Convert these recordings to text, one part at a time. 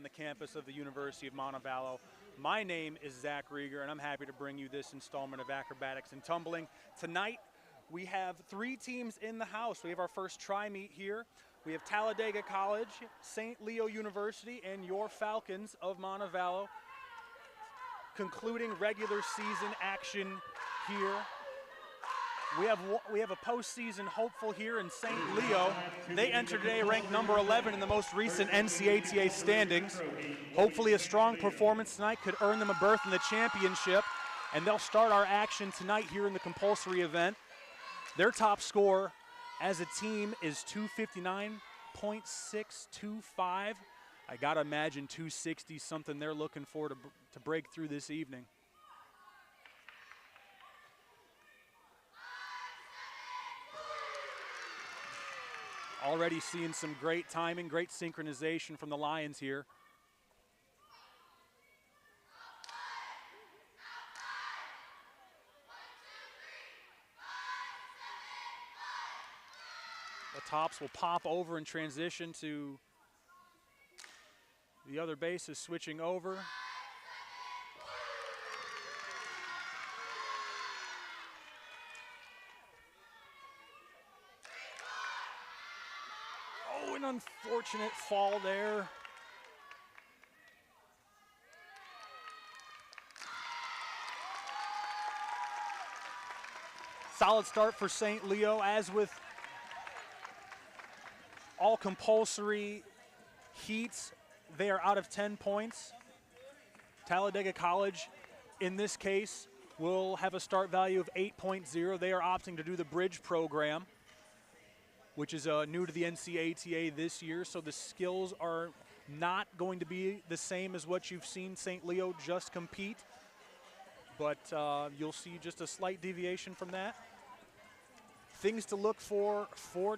on the campus of the University of Montevallo. My name is Zach Rieger, and I'm happy to bring you this installment of Acrobatics and Tumbling. Tonight, we have 3 teams in the house. We have our first tri-meet here. We have Talladega College, St. Leo University, and your Falcons of Montevallo concluding regular season action here. We have a postseason hopeful here in St. Leo. They enter today ranked number 11 in the most recent NCATA standings. Hopefully a strong performance tonight could earn them a berth in the championship, and they'll start our action tonight here in the compulsory event. Their top score as a team is 259.625. I gotta imagine 260, something they're looking for to break through this evening. Already seeing some great timing, great synchronization from the Lions here. The tops will pop over and transition to the other bases switching over. Oh, an unfortunate fall there. Solid start for St. Leo. As with all compulsory heats, they are out of 10 points. Talladega College, in this case, will have a start value of 8.0. They are opting to do the bridge program, which is new to the NCATA this year, so the skills are not going to be the same as what you've seen St. Leo just compete, but you'll see just a slight deviation from that. Things to look for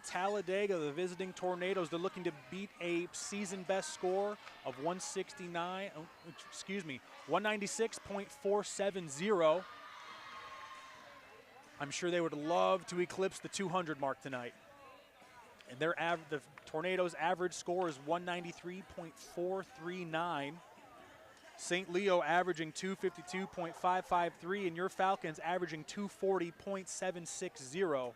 Talladega, the visiting Tornadoes. They're looking to beat a season best score of 196.470. I'm sure they would love to eclipse the 200 mark tonight. And the Tornadoes' average score is 193.439. St. Leo averaging 252.553, and your Falcons averaging 240.760.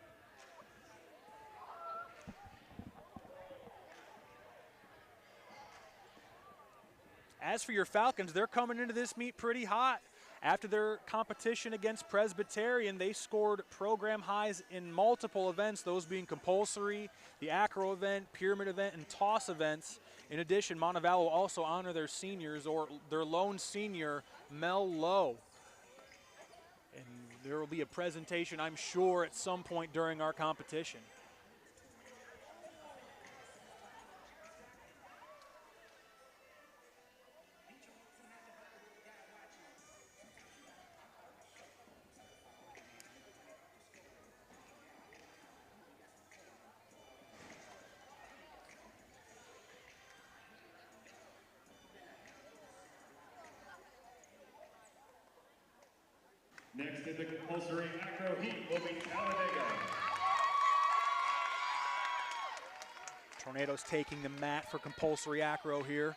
As for your Falcons, they're coming into this meet pretty hot. After their competition against Presbyterian, they scored program highs in multiple events, those being compulsory, the acro event, pyramid event, and toss events. In addition, Montevallo will also honor their seniors, or their lone senior, Mel Lowe. And there will be a presentation, I'm sure, at some point during our competition. Next in the compulsory acro heat will be Talladega. Tornadoes taking the mat for compulsory acro here.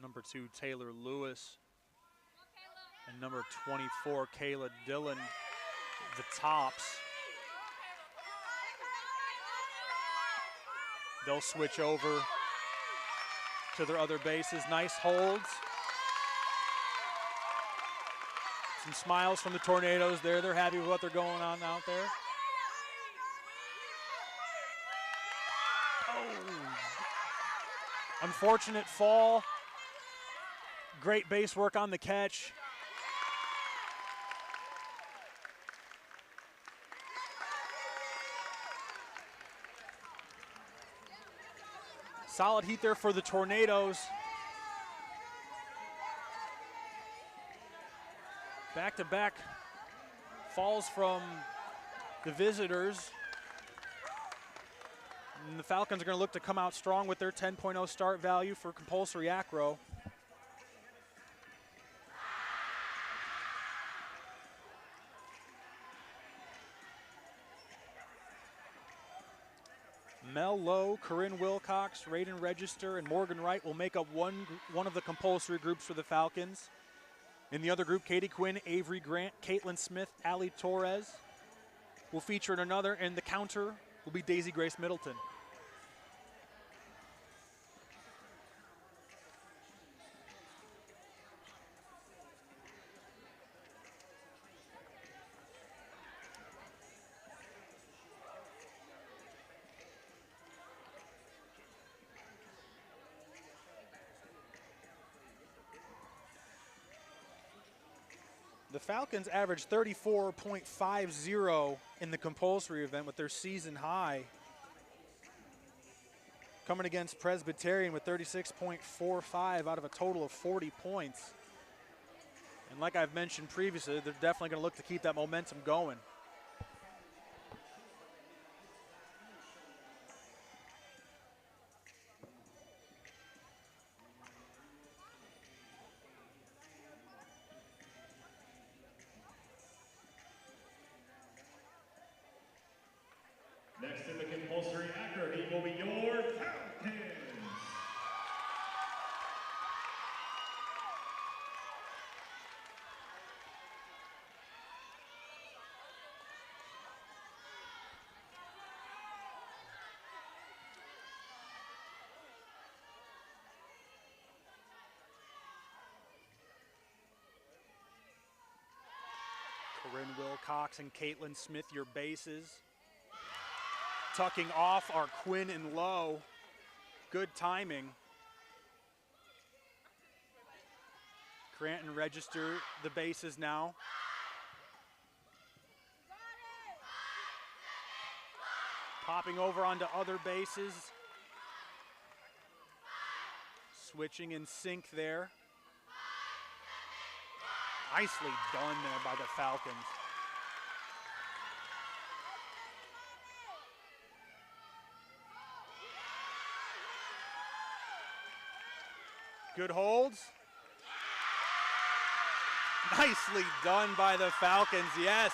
Number 2, Taylor Lewis, and number 24, Kayla Dillon, the tops. They'll switch over to their other bases. Nice holds. Some smiles from the Tornadoes there. They're happy with what they're going on out there. Oh. Unfortunate fall. Great base work on the catch. Solid heat there for the Tornadoes. Back-to-back falls from the visitors. And the Falcons are going to look to come out strong with their 10.0 start value for compulsory acro. Mel Lowe, Corinne Wilcox, Raiden Register, and Morgan Wright will make up one of the compulsory groups for the Falcons. In the other group, Katie Quinn, Avery Grant, Caitlin Smith, Ali Torres will feature in another, and the counter will be Daisy Grace Middleton. The Falcons averaged 34.50 in the compulsory event with their season high. Coming against Presbyterian with 36.45 out of a total of 40 points. And like I've mentioned previously, they're definitely going to look to keep that momentum going. Next in the compulsory acro heat will be your Falcons. Corinne Wilcox and Caitlin Smith, your bases. Tucking off are Quinn and Lowe. Good timing. Grant and Register, the bases now. Popping over onto other bases. Switching in sync there. Nicely done there by the Falcons. Good holds. Nicely done by the Falcons, yes.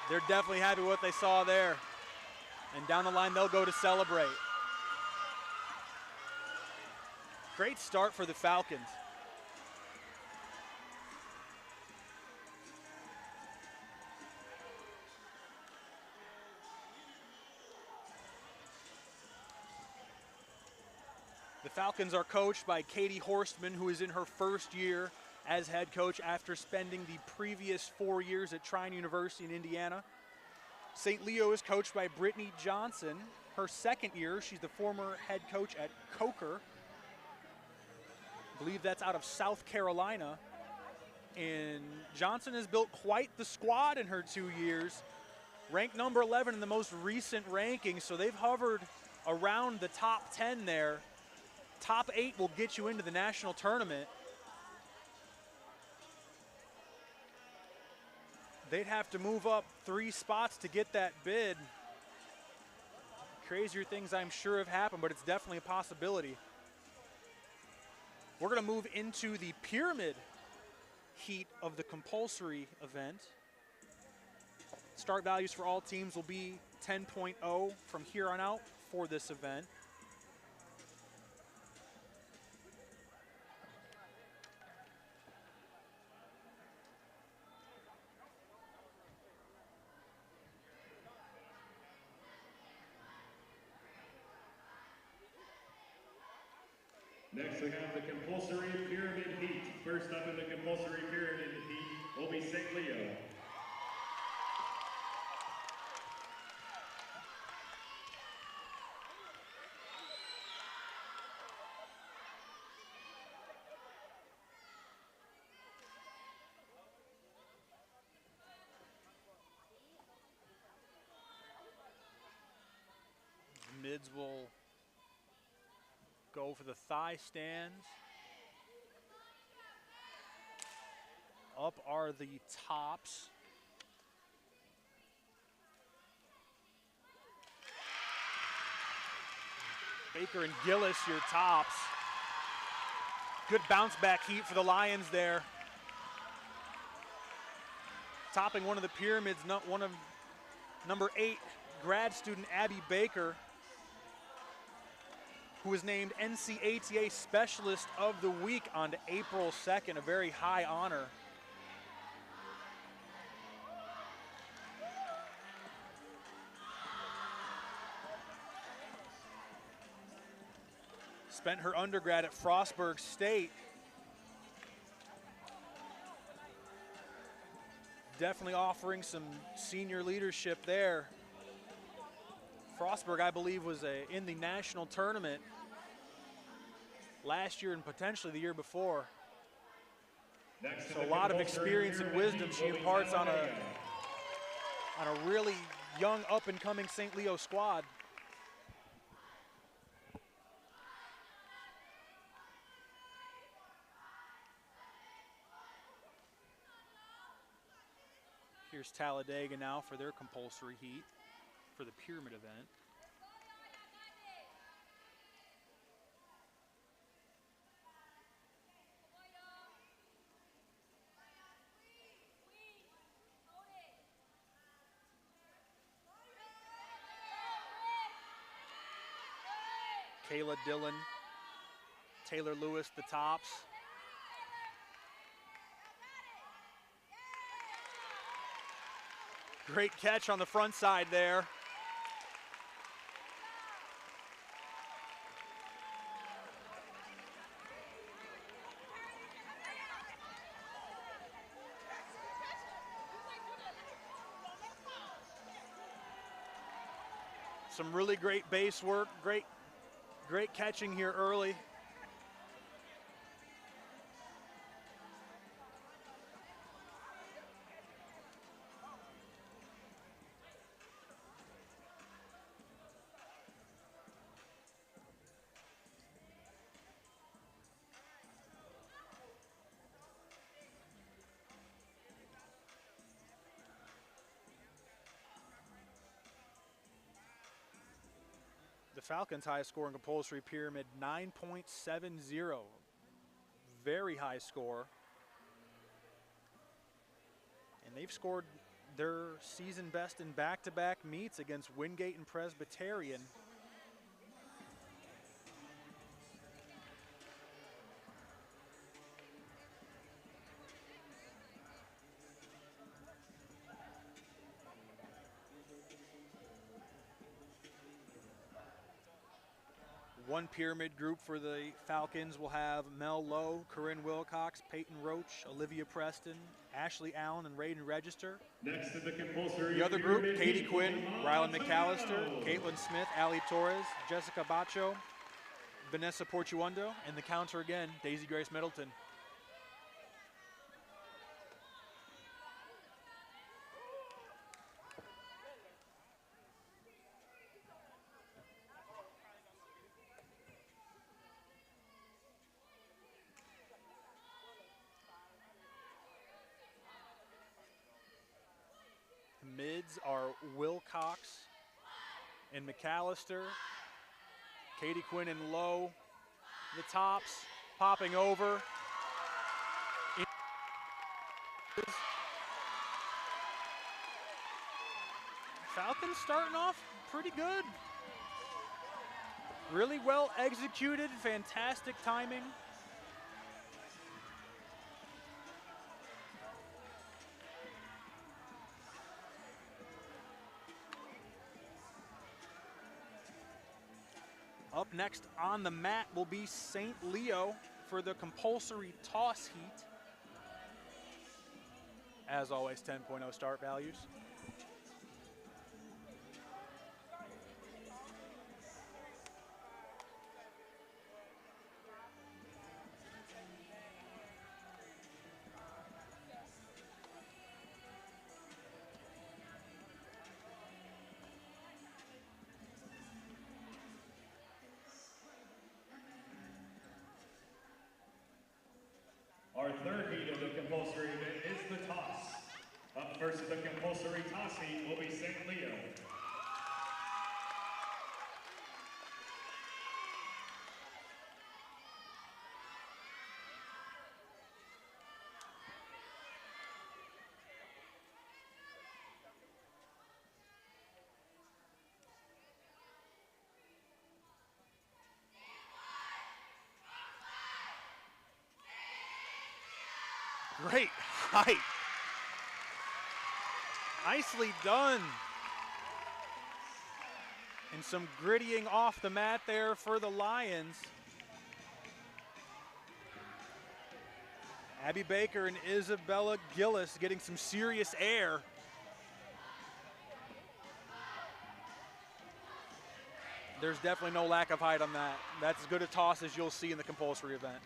They're definitely happy with what they saw there. And down the line, they'll go to celebrate. Great start for the Falcons. The Falcons are coached by Katie Horstman, who is in her first year as head coach after spending the previous 4 years at Trine University in Indiana. St. Leo is coached by Brittany Johnson. Her second year, she's the former head coach at Coker. I believe that's out of South Carolina. And Johnson has built quite the squad in her 2 years. Ranked number 11 in the most recent ranking, so they've hovered around the top 10 there. Top 8 will get you into the national tournament. They'd have to move up 3 spots to get that bid. Crazier things I'm sure have happened, but it's definitely a possibility. We're going to move into the pyramid heat of the compulsory event. Start values for all teams will be 10.0 from here on out for this event. Next we have the compulsory pyramid heat. First up in the compulsory pyramid heat will be St. Leo. Mids will go for the thigh stands. Up are the tops. Baker and Gillis, your tops. Good bounce back heat for the Lions there. Topping one of the pyramids, one of number 8 grad student Abby Baker, who was named NCATA Specialist of the Week on April 2nd, a very high honor. Spent her undergrad at Frostburg State. Definitely offering some senior leadership there. Frostburg, I believe, was in the national tournament last year and potentially the year before. So a lot of experience and wisdom she imparts on a really young, up-and-coming St. Leo squad. Here's Talladega now for their compulsory heat for the pyramid event. Kayla Dillon, Taylor Lewis, the tops. Great catch on the front side there. Some really great base work, great catching here early. The Falcons' highest score in compulsory pyramid, 9.70. Very high score. And they've scored their season best in back-to-back meets against Wingate and Presbyterian. One pyramid group for the Falcons will have Mel Lowe, Corinne Wilcox, Peyton Roach, Olivia Preston, Ashley Allen, and Raiden Register. Next to the compulsory. The other group, Katie Quinn, Rylan McAllister, Caitlin Smith, Ali Torres, Jessica Bacho, Vanessa Portuondo, and the counter again, Daisy Grace Middleton. Mids are Wilcox and McAllister, Katie Quinn and Lowe. The tops popping over. Falcons starting off pretty good. Really well executed, fantastic timing. Up next on the mat will be St. Leo for the compulsory toss heat. As always, 10.0 start values. Our third heat of the compulsory event is the toss. Up first in the compulsory toss heat will be St. Leo. Great height. Nicely done. And some grittying off the mat there for the Lions. Abby Baker and Isabella Gillis getting some serious air. There's definitely no lack of height on that. That's as good a toss as you'll see in the compulsory event.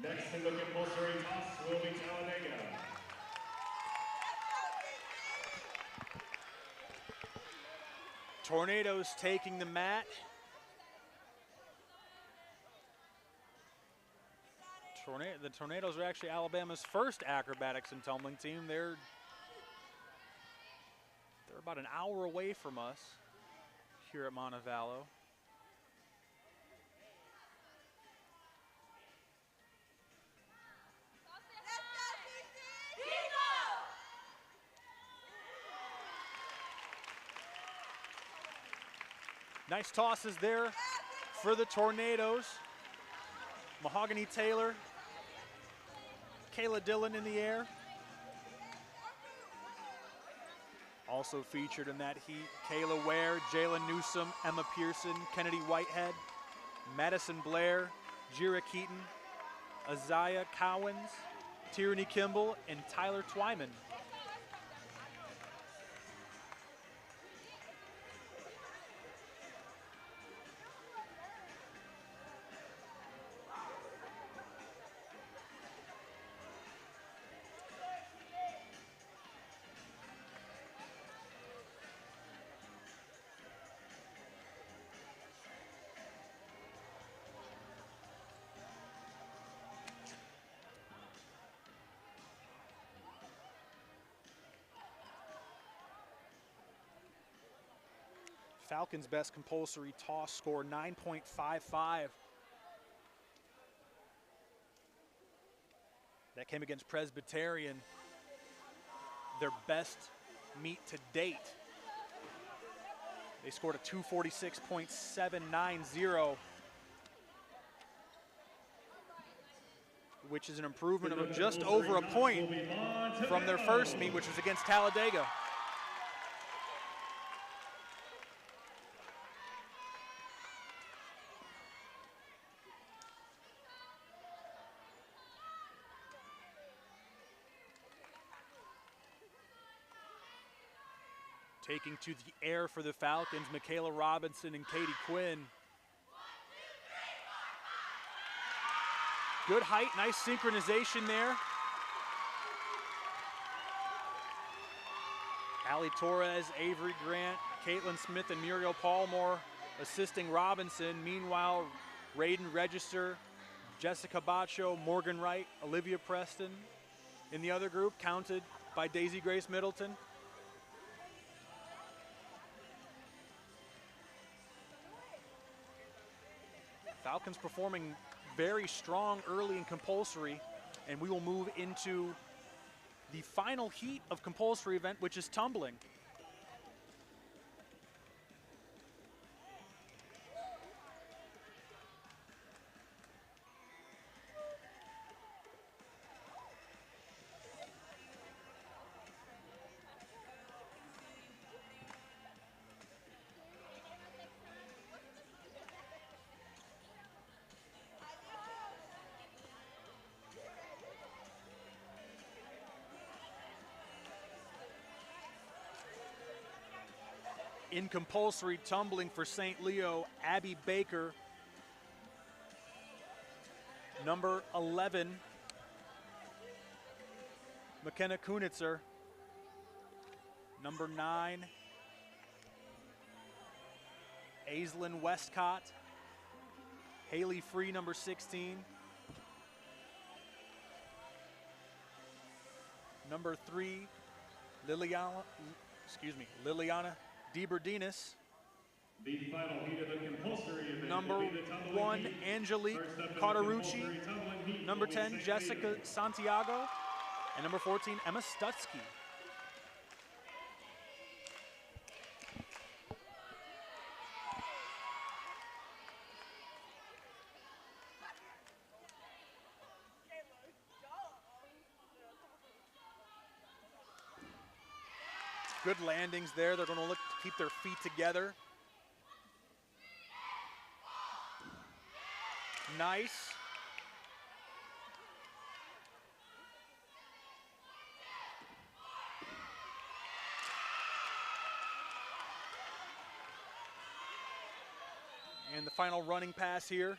Next in the compulsory toss will be Talladega. Tornadoes taking the mat. The Tornadoes are actually Alabama's first acrobatics and tumbling team. They're about an hour away from us here at Montevallo. Nice tosses there for the Tornadoes. Mahogany Taylor, Kayla Dillon in the air. Also featured in that heat, Kayla Ware, Jalen Newsom, Emma Pearson, Kennedy Whitehead, Madison Blair, Jira Keaton, Isaiah Cowens, Tierney Kimball, and Tyler Twyman. Falcons' best compulsory toss score, 9.55. That came against Presbyterian, their best meet to date. They scored a 246.790, which is an improvement of just over a point from their first meet, which was against Talladega. Taking to the air for the Falcons, Michaela Robinson and Katie Quinn. Good height, nice synchronization there. Allie Torres, Avery Grant, Caitlin Smith, and Muriel Palmore assisting Robinson. Meanwhile, Raiden Register, Jessica Bacho, Morgan Wright, Olivia Preston in the other group, counted by Daisy Grace Middleton. Falcons performing very strong early in compulsory, and we will move into the final heat of compulsory event, which is tumbling. In compulsory tumbling for St. Leo, Abby Baker. Number 11, McKenna Kunitzer. Number 9, Aislinn Westcott. Haley Free, number 16. Number 3, Liliana DeBerdinis. The final heat of the compulsory event. Number 1, Angelique Carterucci. Number 10, Jessica Santiago. And number 14, Emma Stutsky. Good landings there. They're going to look to keep their feet together. Nice. And the final running pass here.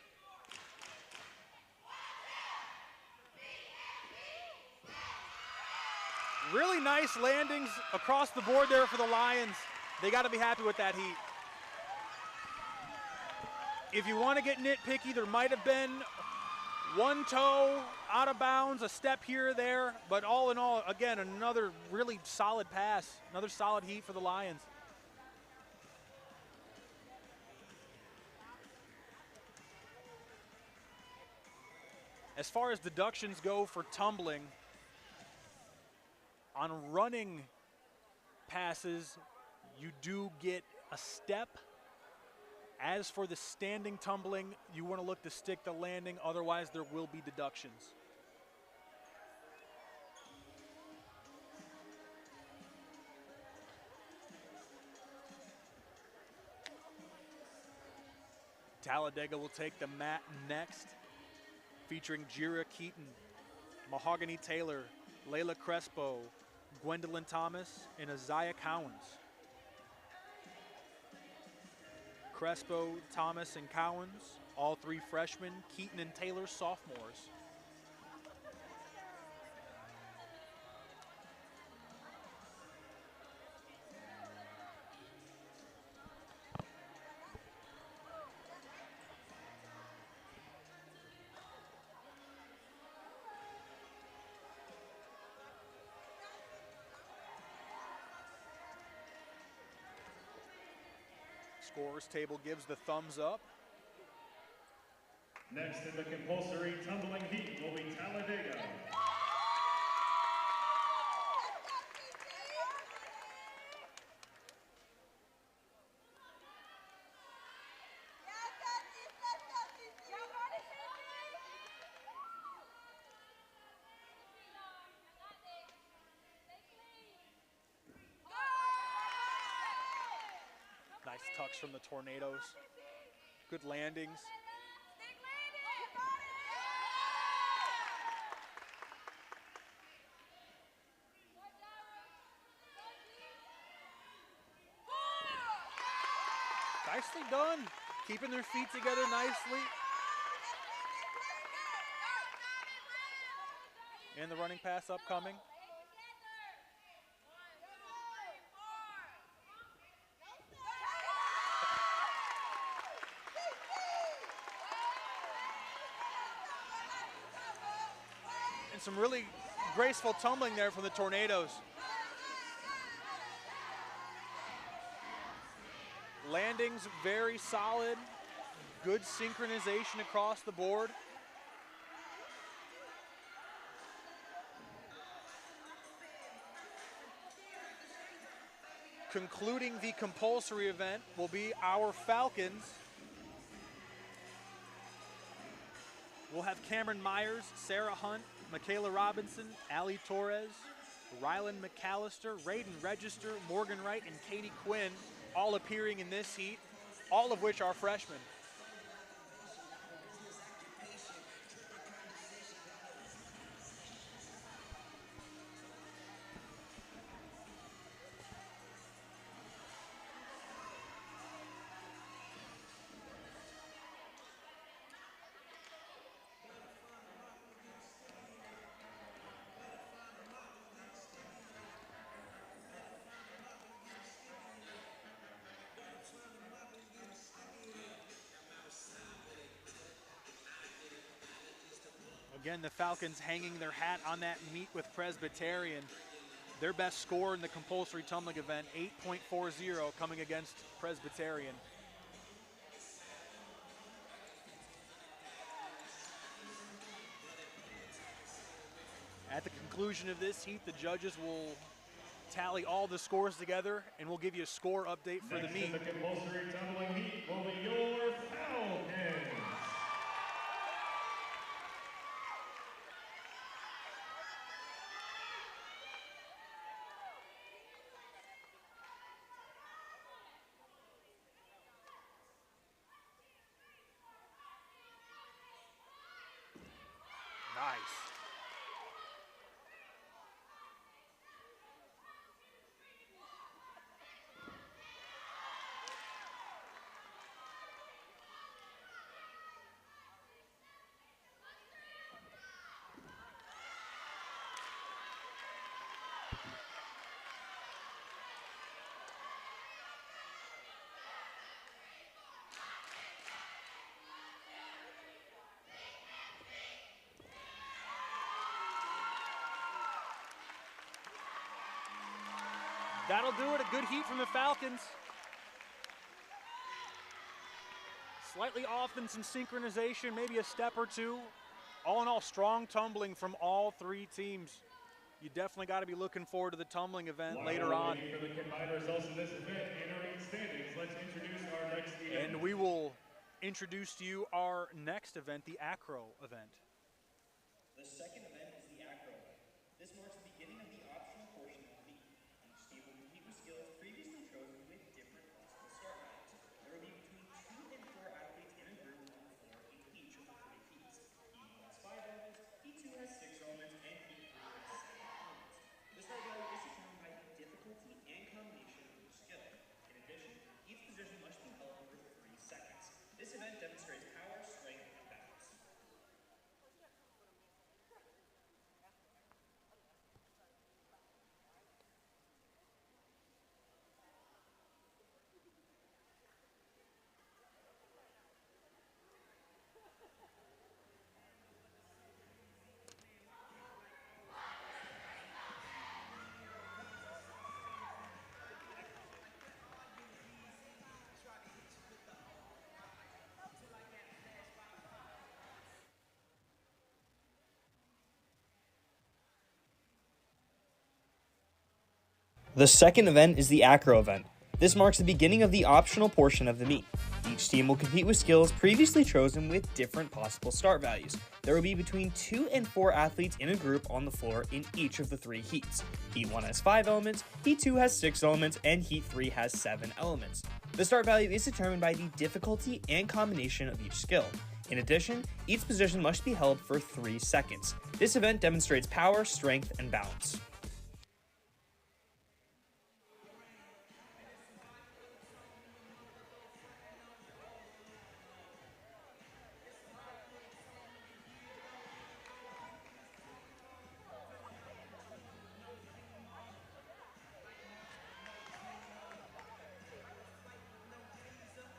Really nice landings across the board there for the Lions. They got to be happy with that heat. If you want to get nitpicky, there might have been one toe out of bounds, a step here or there, but all in all, again, another really solid pass, another solid heat for the Lions. As far as deductions go for tumbling, on running passes, you do get a step. As for the standing tumbling, you want to look to stick the landing, otherwise there will be deductions. Talladega will take the mat next, featuring Jira Keaton, Mahogany Taylor, Layla Crespo, Gwendolyn Thomas, and Isaiah Cowens. Crespo, Thomas, and Cowens, all 3 freshmen. Keaton and Taylor, sophomores. Scorers table gives the thumbs up. Next in the compulsory tumbling heat will be Talladega. Nice tucks from the Tornadoes. Good landings. Nicely done. Keeping their feet together nicely. And the running pass upcoming. And some really graceful tumbling there from the Tornadoes. Landings very solid. Good synchronization across the board. Concluding the compulsory event will be our Falcons. We'll have Cameron Myers, Sarah Hunt, Michaela Robinson, Allie Torres, Rylan McAllister, Raiden Register, Morgan Wright, and Katie Quinn all appearing in this heat, all of which are freshmen. Again, the Falcons hanging their hat on that meet with Presbyterian. Their best score in the compulsory tumbling event, 8.40, coming against Presbyterian. At the conclusion of this heat, the judges will tally all the scores together, and we'll give you a score update for the meet. Next in the compulsory tumbling heat will be your Falcons. Nice. That'll do it, a good heat from the Falcons. Slightly off in some synchronization, maybe a step or two. All in all, strong tumbling from all three teams. You definitely got to be looking forward to the tumbling event later on. For the combined results of this event, entering standings, let's introduce our next event. And we will introduce to you our next event, the Acro event. The second event is the Acro event. This marks the beginning of the optional portion of the meet. Each team will compete with skills previously chosen with different possible start lines. There will be between 2 and 4 athletes in a group on the floor in each of the 3 heats. Heat 1 has 5 elements, Heat 2 has 6 elements, and Heat 3 has 7 elements. The start value is determined by the difficulty and combination of each skill. In addition, each position must be held for 3 seconds. This event demonstrates power, strength, and balance. The second event is the Acro event. This marks the beginning of the optional portion of the meet. Each team will compete with skills previously chosen with different possible start values. There will be between 2 and 4 athletes in a group on the floor in each of the 3 heats. Heat 1 has 5 elements, Heat 2 has 6 elements, and Heat 3 has 7 elements. The start value is determined by the difficulty and combination of each skill. In addition, each position must be held for 3 seconds. This event demonstrates power, strength, and balance.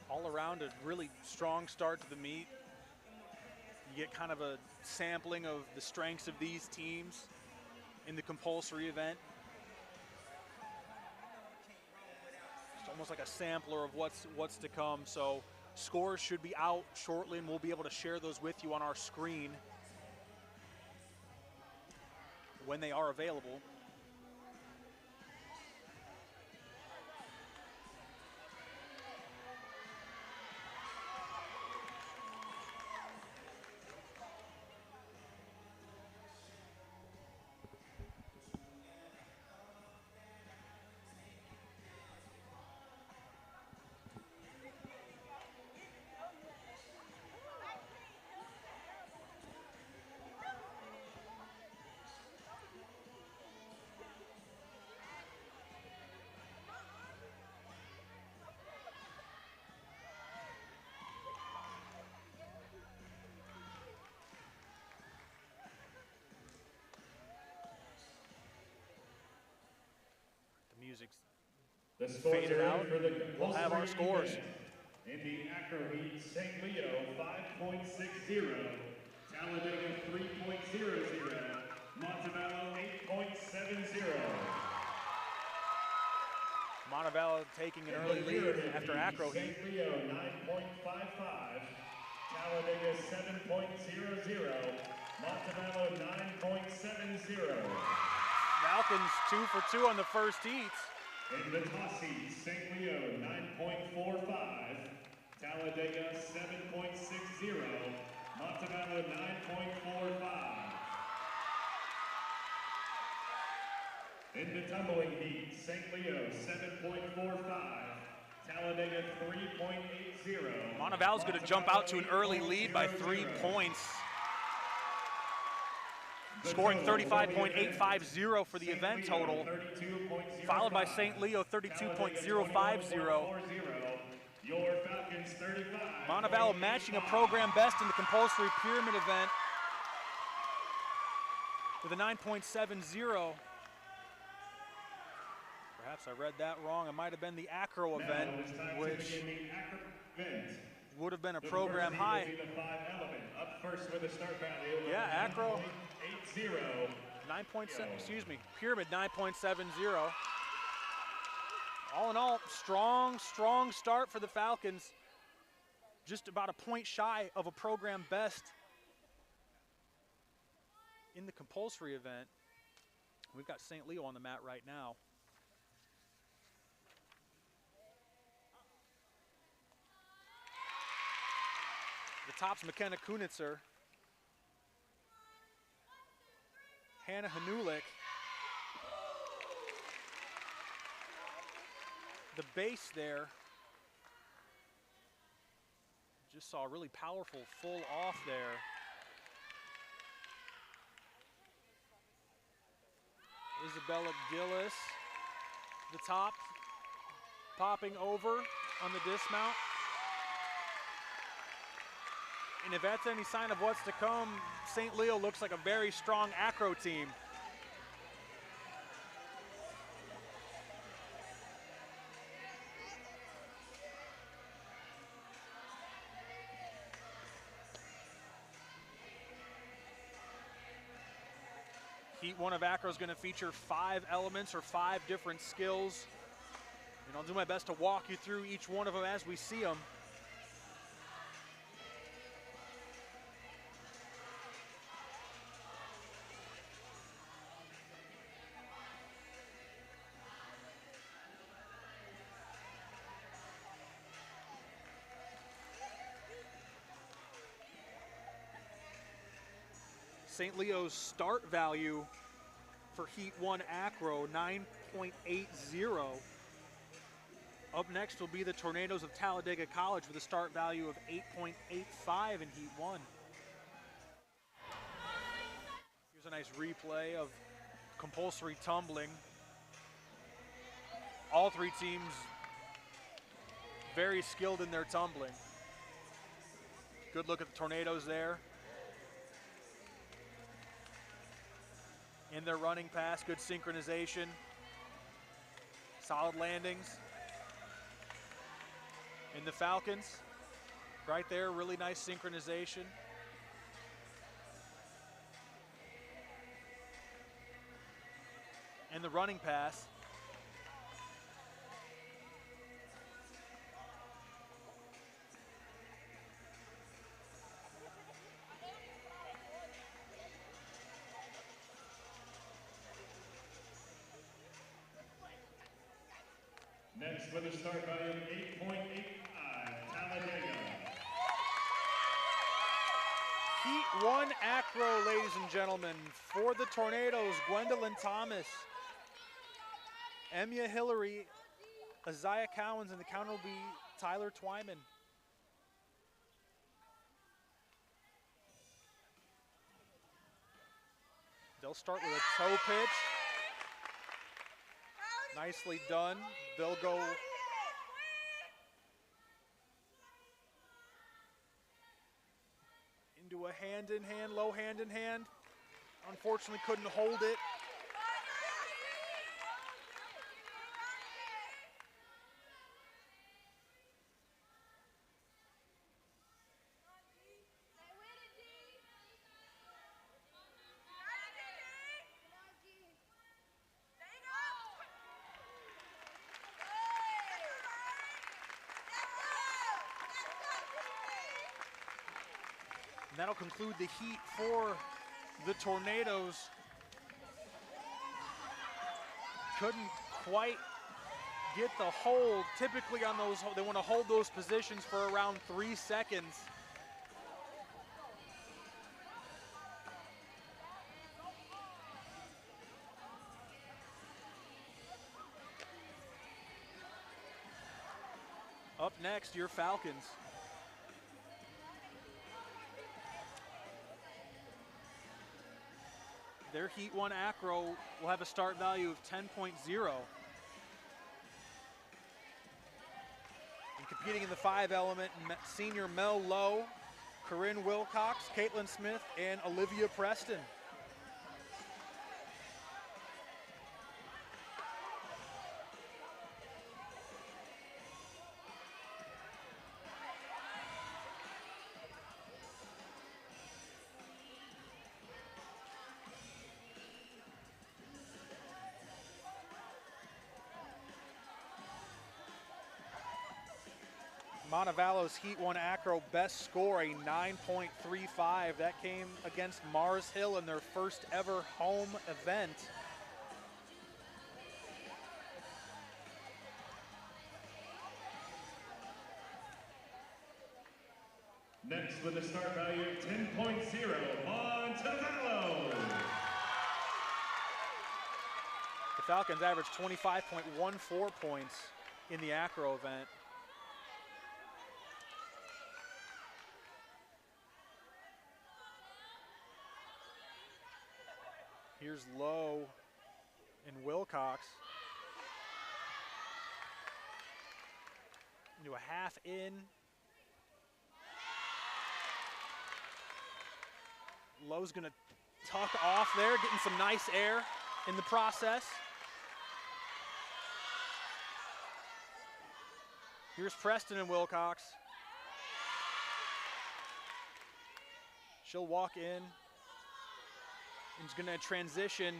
All around, a really strong start to the meet. You get kind of a sampling of the strengths of these teams in the compulsory event. It's almost like a sampler of what's to come. So scores should be out shortly, and we'll be able to share those with you on our screen when they are available. Music's The scores faded are in out. for the We'll have our compulsory scores. event. In the Acro heat, St. Leo 5.60, Talladega 3.00. Montevallo 8.70. Montevallo taking an early lead after Acro heat. St. Leo 9.55. Talladega 7.00. Montevallo 9.70. Falcons 2 for 2 on the first heats. In the toss heat, St. Leo 9.45. Talladega 7.60. Montevallo 9.45. In the tumbling heat, St. Leo 7.45. Talladega 3.80. Montevallo's going to jump out to an early lead by 3 points, scoring 35.850 for the event total, followed by St. Leo 32.050. Your Falcons 35. Montevallo matching a program best in the compulsory pyramid event with a 9.70. Perhaps I read that wrong. It might have been the Acro event, which would have been a program high. Up first with a start value. Yeah, Acro 9.80. 9.7, excuse me, pyramid 9.70. All in all, strong start for the Falcons. Just about a point shy of a program best in the compulsory event. We've got St. Leo on the mat right now. The top's McKenna Kunitzer. Hannah Hanulik. The base there. Just saw a really powerful full off there. Isabella Gillis, the top, popping over on the dismount. And if that's any sign of what's to come, St. Leo looks like a very strong Acro team. Heat 1 of Acro is going to feature 5 elements or 5 different skills. And I'll do my best to walk you through each one of them as we see them. St. Leo's start value for Heat 1 Acro, 9.80. Up next will be the Tornadoes of Talladega College with a start value of 8.85 in Heat 1. Here's a nice replay of compulsory tumbling. All 3 teams very skilled in their tumbling. Good look at the Tornadoes there. In their running pass, good synchronization, solid landings. In the Falcons, right there, really nice synchronization. And the running pass. Next with a start value of 8.85, Talladega. Heat 1 Acro, ladies and gentlemen. For the Tornadoes, Gwendolyn Thomas, Emia Hillary, Isaiah Cowens, and the counter will be Tyler Twyman. They'll start with a toe pitch. Nicely done. They'll go into a hand-in-hand, low hand-in-hand. Unfortunately, couldn't hold it. And that'll conclude the heat for the Tornadoes. Couldn't quite get the hold. Typically on those, they want to hold those positions for around 3 seconds. Up next, your Falcons. Their Heat 1 Acro will have a start value of 10.0. And competing in the 5 element, senior Mel Lowe, Corinne Wilcox, Caitlin Smith, and Olivia Preston. Montevallo's Heat 1 Acro best score, a 9.35. That came against Mars Hill in their first ever home event. Next with a start value of 10.0, Montevallo. The Falcons averaged 25.14 points in the Acro event. Here's Lowe and Wilcox. Into a half in. Lowe's gonna tuck off there, getting some nice air in the process. Here's Preston and Wilcox. She'll walk in. He's going to transition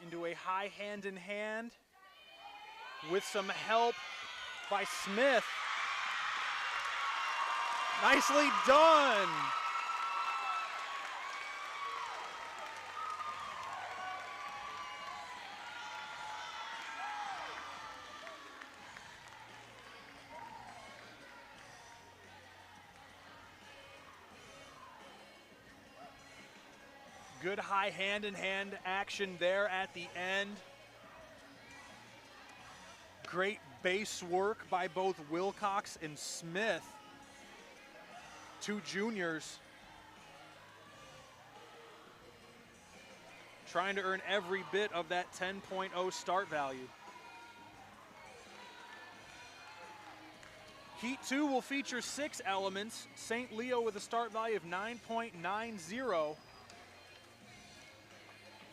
into a high hand-in-hand with some help by Smith. Nicely done. Good high hand-in-hand action there at the end. Great base work by both Wilcox and Smith, 2 juniors. Trying to earn every bit of that 10.0 start value. Heat 2 will feature 6 elements. St. Leo with a start value of 9.90.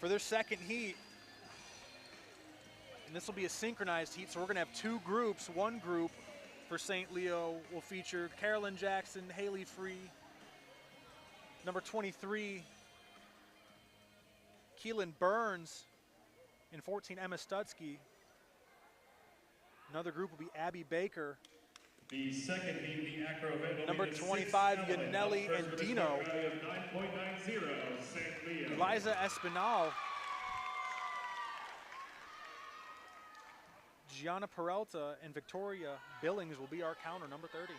For their second heat. And this will be a synchronized heat, so we're going to have 2 groups. One group for St. Leo will feature Carolyn Jackson, Haley Free, number 23, Keelan Burns, and 14, Emma Studsky. Another group will be Abby Baker. The second heat, the Acro event, number 25, Yanelli and Dino. 9.90, St. Leo. Eliza Espinal. Gianna Peralta and Victoria Billings will be our counter, number 30.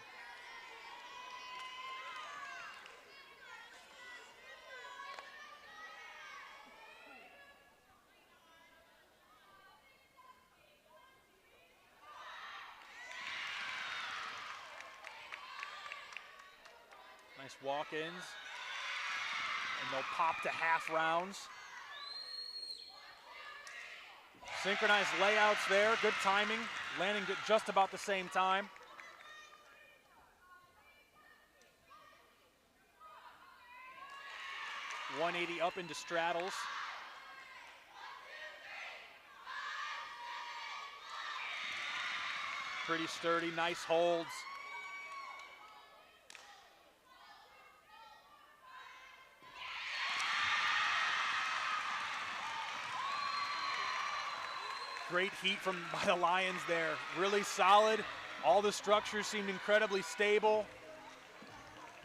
Nice walk-ins, and they'll pop to half rounds. Synchronized layouts there, good timing, landing at just about the same time. .180 up into straddles. Pretty sturdy, nice holds. Great heat by the Lions there. Really solid All the structures seemed incredibly stable.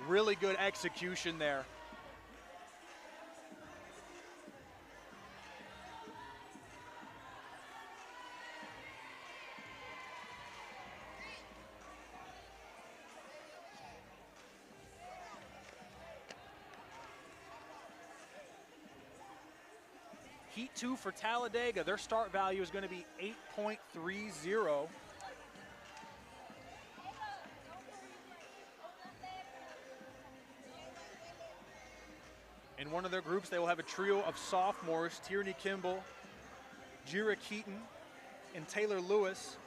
Really good execution there. Heat 2 for Talladega, their start value is going to be 8.30. In one of their groups, they will have a trio of sophomores, Tierney Kimball, Jira Keaton, and Taylor Lewis.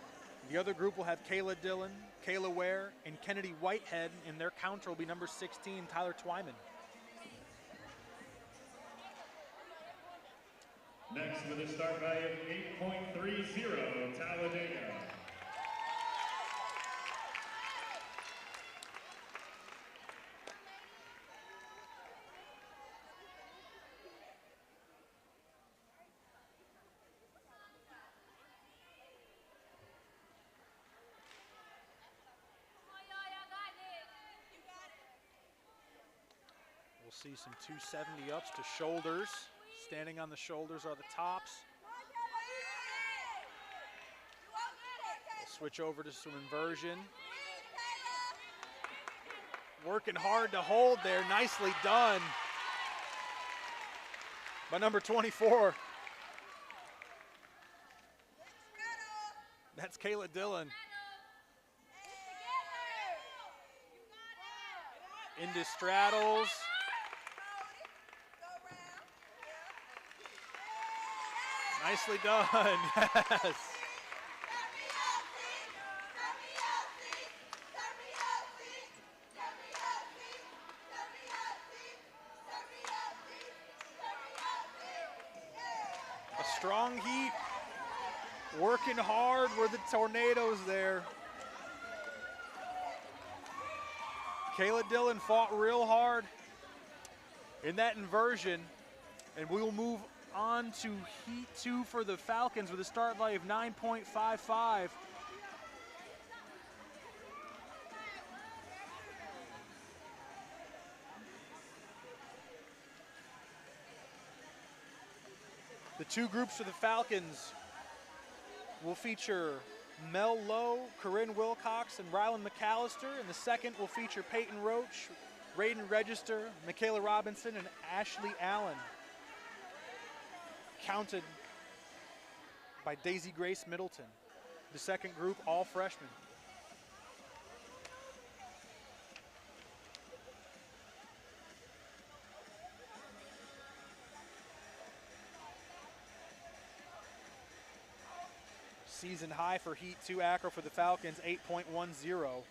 The other group will have Kayla Dillon, Kayla Ware, and Kennedy Whitehead, and their counter will be number 16, Tyler Twyman. Next with a start value of 8.30, Talladega. We'll see some 270 ups to shoulders. Standing on the shoulders are the tops. We'll switch over to some inversion. Working hard to hold there, nicely done by number 24. That's Kayla Dillon. Into straddles. Nicely done, yes. A strong heat, working hard were the tornadoes there. Kayla Dillon fought real hard in that inversion, and we will move on to Heat 2 for the Falcons with a start value of 9.55. The two groups for the Falcons will feature Mel Lowe, Corinne Wilcox, and Rylan McAllister, and the second will feature Peyton Roach, Raiden Register, Michaela Robinson, and Ashley Allen. Counted by Daisy Grace Middleton. The second group, all freshmen. Season high for Heat 2 Acro for the Falcons, 8.10.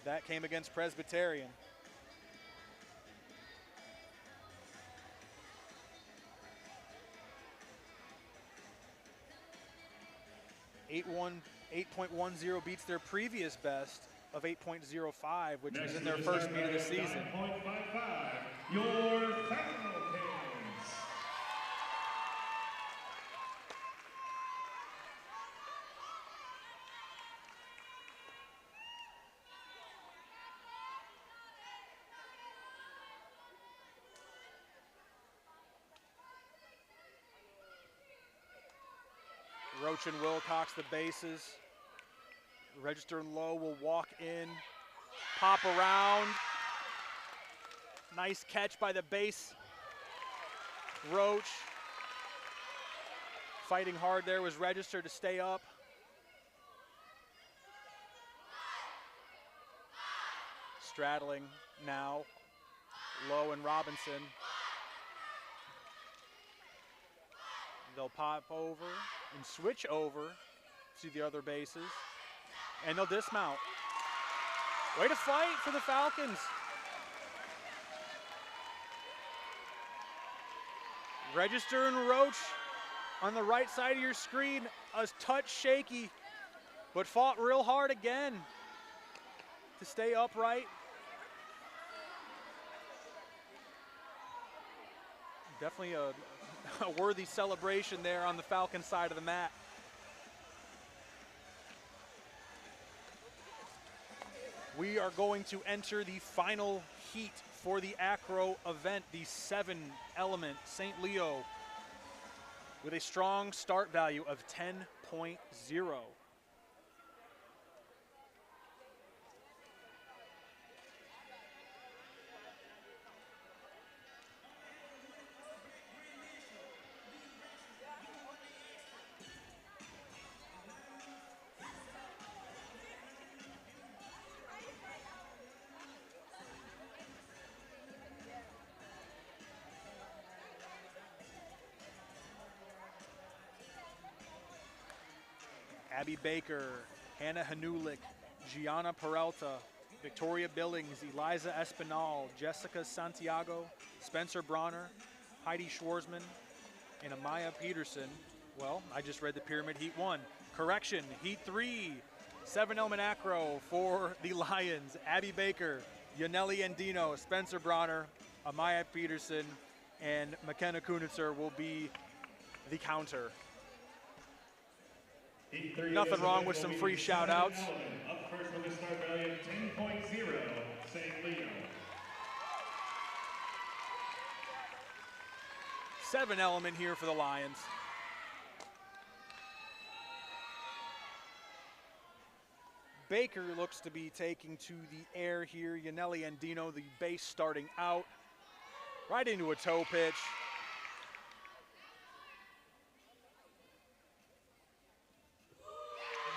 That came against Presbyterian. 8.10 beats their previous best of 8.05, which was in their first meet of the season. 9.55, your Falcons. Roach and Wilcox, the bases. Register and Low will walk in, pop around. Nice catch by the base. Roach. Fighting hard there was Register to stay up. Straddling now. Low and Robinson. They'll pop over and switch over to the other bases, and they'll dismount. Way to fight for the Falcons. Register and Roach on the right side of your screen, a touch shaky, but fought real hard again to stay upright. Definitely a worthy celebration there on the Falcon side of the mat. We are going to enter the final heat for the acro event, the 7-element St. Leo, with a strong start value of 10.0. Abby Baker, Hannah Hanulik, Gianna Peralta, Victoria Billings, Eliza Espinal, Jessica Santiago, Spencer Bronner, Heidi Schwarzman, and Amaya Peterson. Well, I just read the Pyramid Heat 1. Correction, Heat 3, 7-element acro for the Lions. Abby Baker, Yaneli Andino, Spencer Bronner, Amaya Peterson, and McKenna Kunitzer will be the counter. Nothing wrong with some free shout-outs. Up first with a start value of 10.0, St. Leo. 7-element here for the Lions. Baker looks to be taking to the air here. Yaneli Andino, the base starting out. Right into a toe pitch.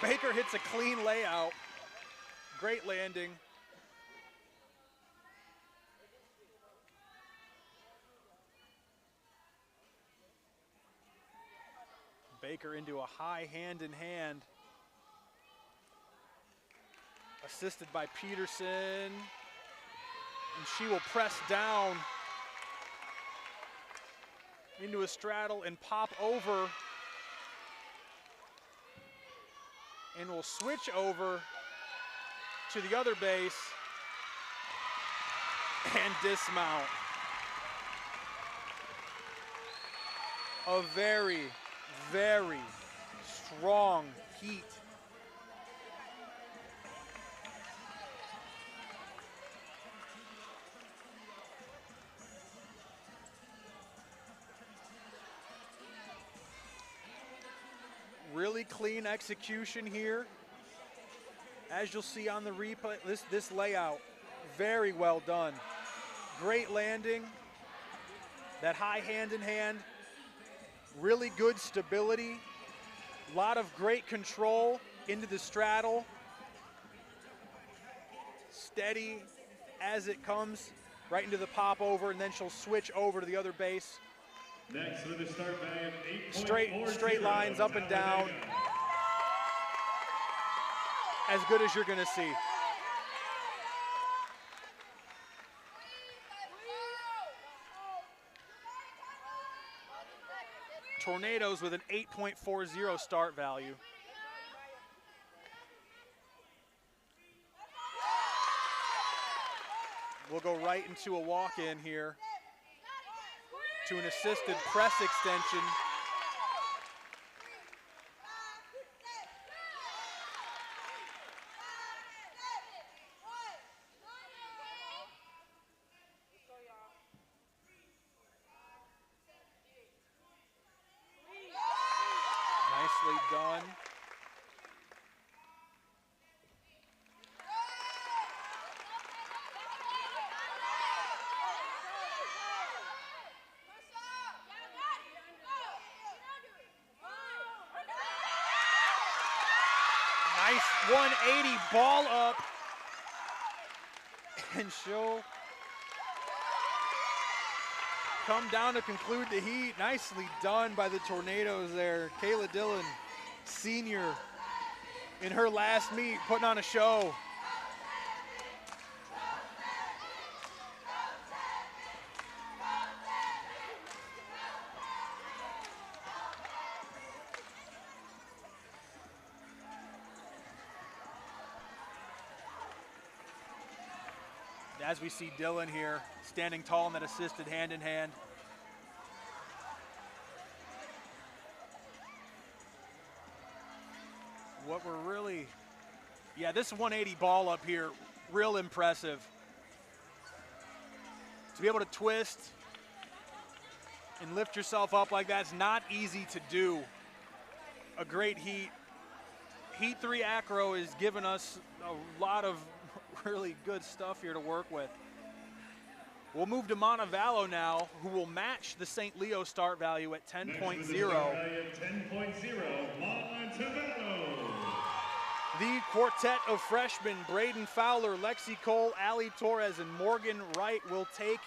Baker hits a clean layout. Great landing. Baker into a high hand-in-hand. Assisted by Peterson. And she will press down into a straddle and pop over. And will switch over to the other base and dismount. A very, very strong heat. Really clean execution here. As you'll see on the replay, this layout, very well done. Great landing. That high hand-in-hand. Really good stability. A lot of great control into the straddle. Steady as it comes right into the pop over, and then she'll switch over to the other base. Next with a start value of 8.40, Straight lines up and down. As good as you're gonna see. Tornadoes with an 8.40 start value. We'll go right into a walk-in here to an assisted press extension. Nicely done. Nice 180 ball up, and she'll come down to conclude the heat. Nicely done by the Tornadoes there. Kayla Dillon, senior, in her last meet, putting on a show. As we see Dillon here, standing tall in that assisted hand-in-hand. What we're really, this 180 ball up here, real impressive. To be able to twist and lift yourself up like that's not easy to do. A great heat. Heat 3 acro is giving us a lot of really good stuff here to work with. We'll move to Montevallo now, who will match the St. Leo start value at 10.0. 10.0, Montevallo. The quartet of freshmen, Braden Fowler, Lexi Cole, Allie Torres, and Morgan Wright will take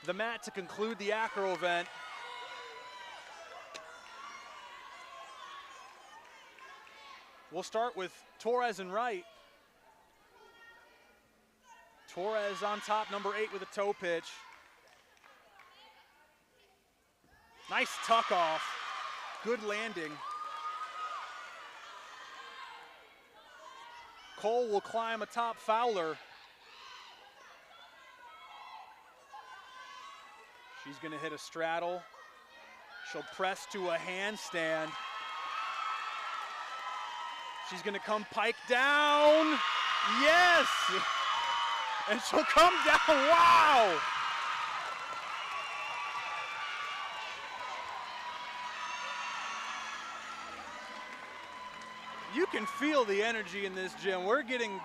the mat to conclude the acro event. We'll start with Torres and Wright. Torres on top, number 8 with a toe pitch. Nice tuck off, good landing. Cole will climb atop Fowler. She's gonna hit a straddle. She'll press to a handstand. She's gonna come pike down. Yes! And she'll come down, wow! You can feel the energy in this gym. We're getting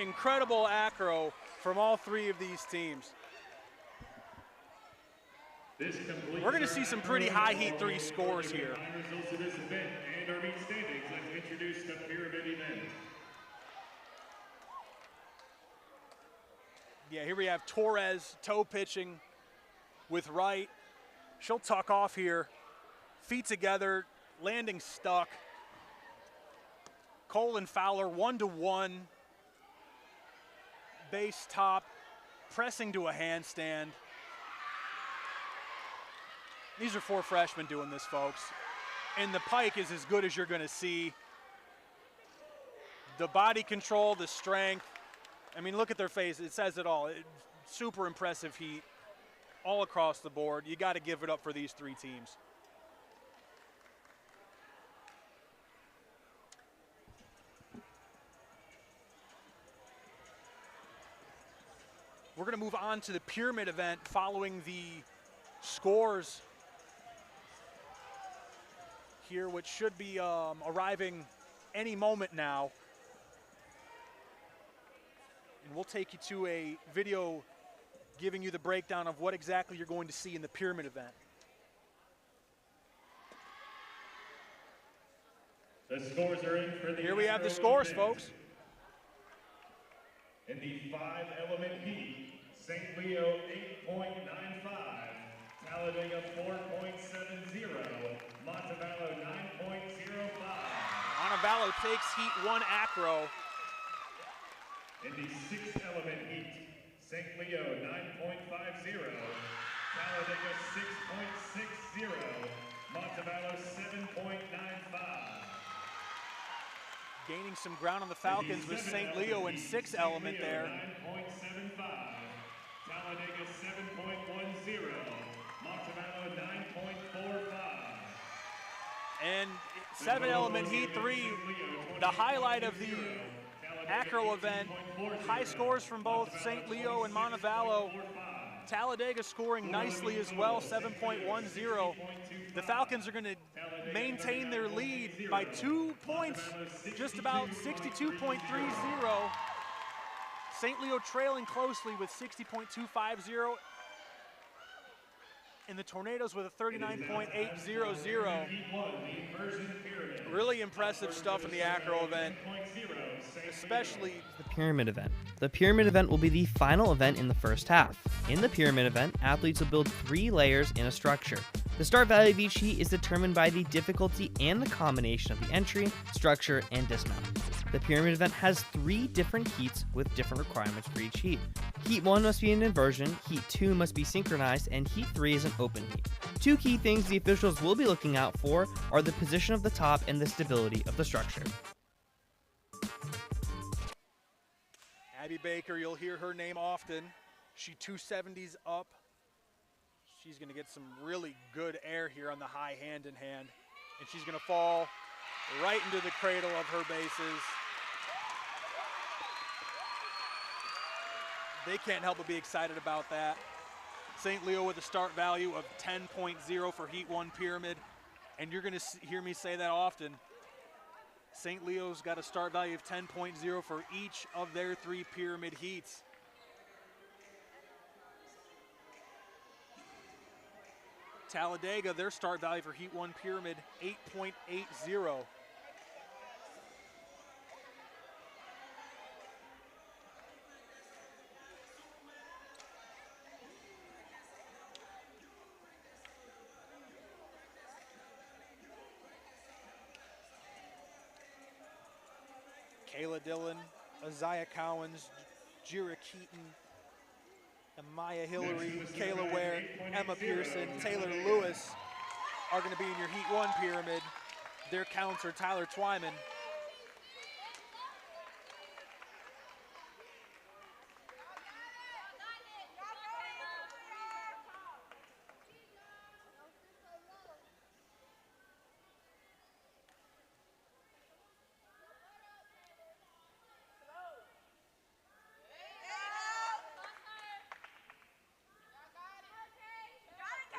incredible acro from all 3 of these teams. We're gonna see some pretty high Heat 3 scores here. Results of this event and our meet standings. Let's introduce the pyramid event. Yeah, here we have Torres toe pitching with Wright. She'll tuck off here, feet together, landing stuck. Cole and Fowler 1-to-1, base top, pressing to a handstand. These are 4 freshmen doing this, folks. And the pike is as good as you're gonna see. The body control, the strength. I mean, look at their face, it says it all. Super impressive heat all across the board. You gotta give it up for these 3 teams. We're gonna move on to the pyramid event following the scores here, which should be arriving any moment now. And we'll take you to a video giving you the breakdown of what exactly you're going to see in the pyramid event. The scores are in for the Here we have the scores, event. folks. In the 5-element heat, St. Leo 8.95, Talladega 4.70, Montevallo 9.05. Montevallo takes Heat 1 acro. In the 6-element heat, St. Leo 9.50, Talladega 6.60, Montevallo 7.95. Gaining some ground on the Falcons with St. Leo in 6-element there. 9.75, Talladega 7.10, Montevallo 9.45. And 7-element Heat 3, the highlight of the acro event. High scores from both St. Leo and Montevallo. Talladega scoring nicely as well, 7.10. The Falcons are going to maintain their lead by 2 points, just about 62.30. St. Leo trailing closely with 60.250. And the Tornadoes with a 39.800. Really impressive stuff in the acro event, especially The pyramid event. The pyramid event will be the final event in the first half. In the pyramid event, athletes will build 3 layers in a structure. The start value of each heat is determined by the difficulty and the combination of the entry, structure, and dismount. The pyramid event has 3 different heats with different requirements for each heat. Heat 1 must be an inversion, Heat 2 must be synchronized, and Heat 3 is an open heat. 2 key things the officials will be looking out for are the position of the top and the stability of the structure. Abby Baker, you'll hear her name often. She 270s up. She's gonna get some really good air here on the high hand in hand. And she's gonna fall right into the cradle of her bases. They can't help but be excited about that. St. Leo with a start value of 10.0 for Heat 1 Pyramid. And you're going to hear me say that often. St. Leo's got a start value of 10.0 for each of their 3 Pyramid heats. Talladega, their start value for Heat 1 Pyramid, 8.80. Kayla Dillon, Isaiah Cowens, Jira Keaton, Amaya Hillary, Kayla Ware, Emma Pearson, Taylor Lewis are going to be in your Heat 1 Pyramid. Their counter, Tyler Twyman.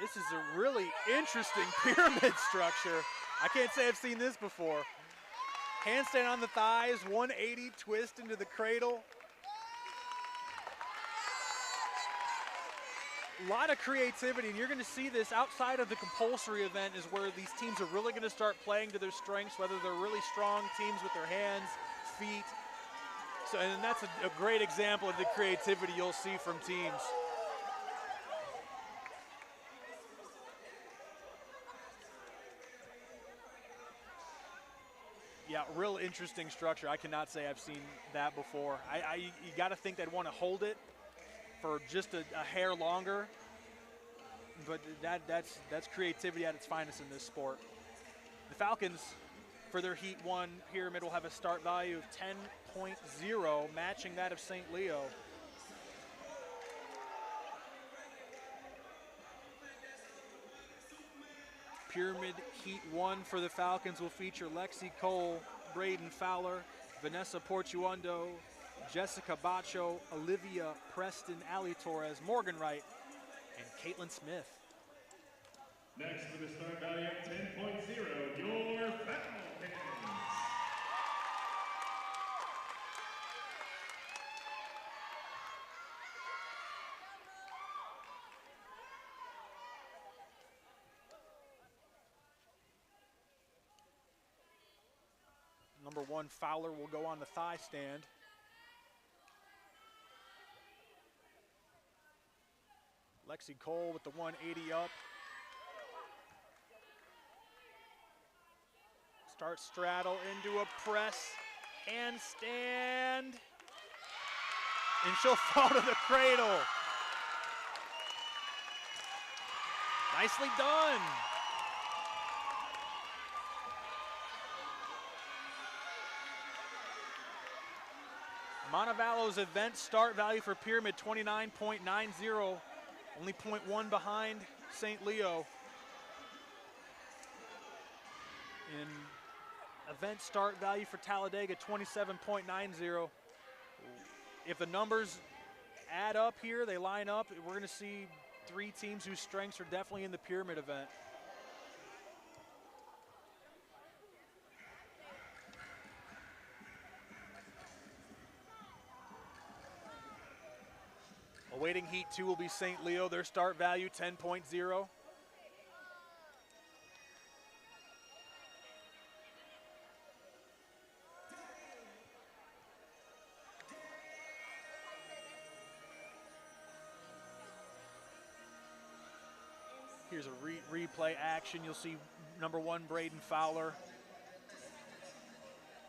This is a really interesting pyramid structure. I can't say I've seen this before. Handstand on the thighs, 180 twist into the cradle. A lot of creativity, and you're going to see this outside of the compulsory event is where these teams are really going to start playing to their strengths, whether they're really strong teams with their hands, feet. So, and that's a great example of the creativity you'll see from teams. Yeah, real interesting structure. I cannot say I've seen that before. You got to think they'd want to hold it for just a hair longer, but that's creativity at its finest in this sport. The Falcons, for their Heat 1 Pyramid, will have a start value of 10.0, matching that of St. Leo. Pyramid Heat 1 for the Falcons will feature Lexi Cole, Braden Fowler, Vanessa Portuondo, Jessica Bacho, Olivia Preston, Ali Torres, Morgan Wright, and Caitlin Smith. Next with a start value of 10.0, your Falcons. Number 1, Fowler will go on the thigh stand. Lexi Cole with the 180 up. Start straddle into a press, handstand, and she'll fall to the cradle. Nicely done. Montevallo's event start value for Pyramid, 29.90, only 0.1 behind St. Leo. In event start value for Talladega, 27.90. If the numbers add up here, they line up, we're going to see 3 teams whose strengths are definitely in the Pyramid event. Awaiting Heat 2 will be St. Leo, their start value 10.0. Here's a replay action. You'll see number 1, Braden Fowler.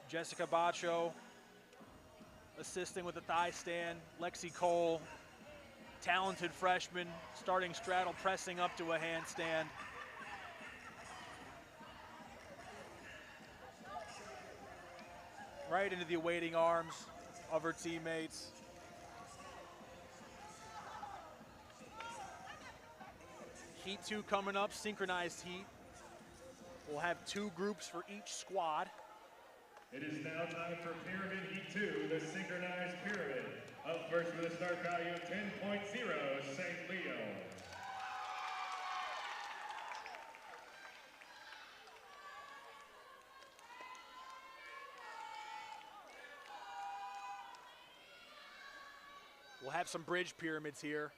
Jessica Bacho assisting with the thigh stand. Lexi Cole, talented freshman, starting straddle, pressing up to a handstand. Right into the awaiting arms of her teammates. Heat 2 coming up, synchronized heat. We'll have 2 groups for each squad. It is now time for Pyramid Heat 2, the synchronized pyramid of Up first with a start value of 10.0, St. Leo. We'll have some bridge pyramids here.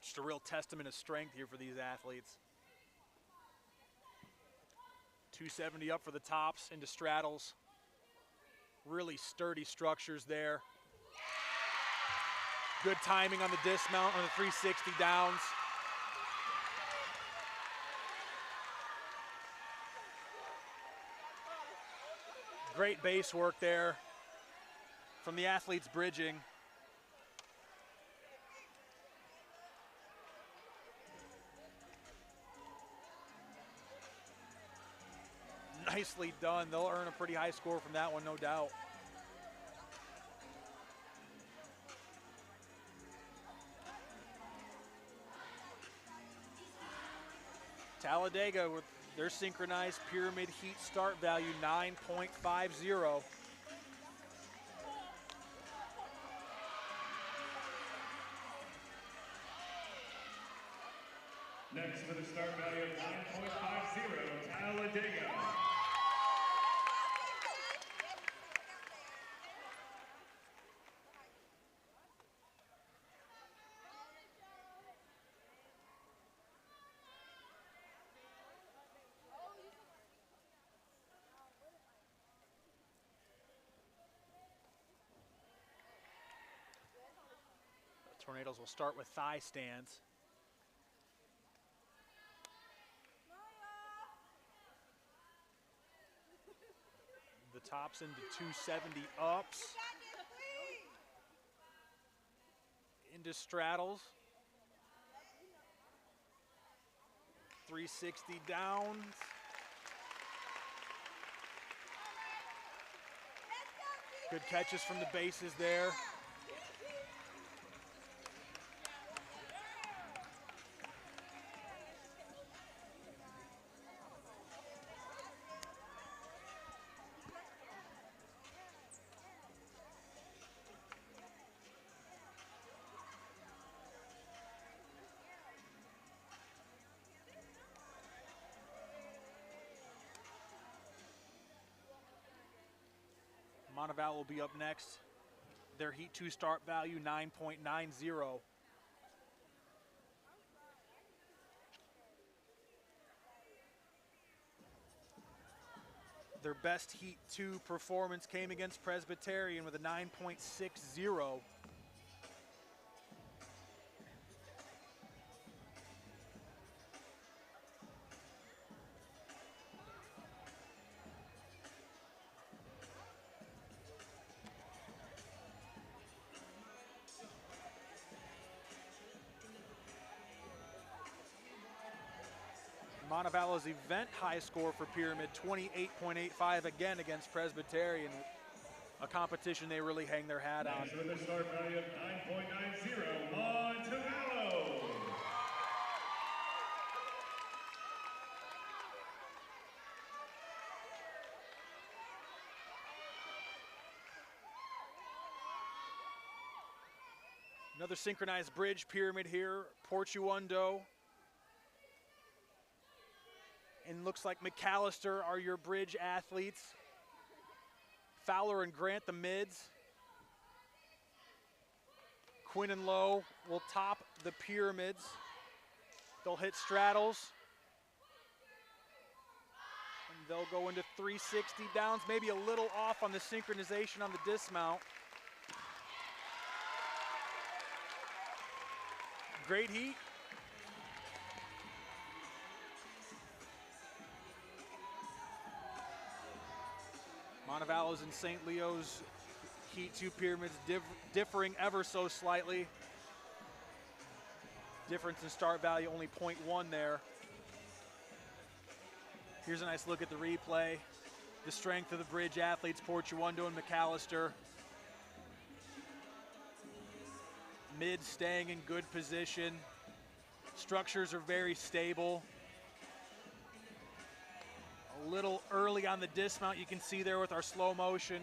Just a real testament of strength here for these athletes. 270 up for the tops into straddles. Really sturdy structures there. Good timing on the dismount on the 360 downs. Great base work there from the athletes bridging. Nicely done. They'll earn a pretty high score from that one, no doubt. Talladega with their synchronized pyramid heat start value 9.50. Next with a start value of 9.50, Talladega. Tornadoes will start with thigh stands. The tops into 270 ups. Into straddles. 360 downs. Good catches from the bases there. Montevallo will be up next. Their Heat 2 start value, 9.90. Their best Heat 2 performance came against Presbyterian with a 9.60. Montevallo's event high score for Pyramid, 28.85, again against Presbyterian, a competition they really hang their hat on. Next with a start value of 9.90, Montevallo. Another synchronized bridge pyramid here, Portuondo. And looks like McAllister are your bridge athletes. Fowler and Grant the mids. Quinn and Lowe will top the pyramids. They'll hit straddles. And they'll go into 360 downs, maybe a little off on the synchronization on the dismount. Great heat. Montevallo's and St. Leo's Heat 2 pyramids differing ever so slightly. Difference in start value, only 0.1 there. Here's a nice look at the replay. The strength of the bridge athletes, Portuondo and McAllister. Mid staying in good position. Structures are very stable. A little early on the dismount, you can see there with our slow motion.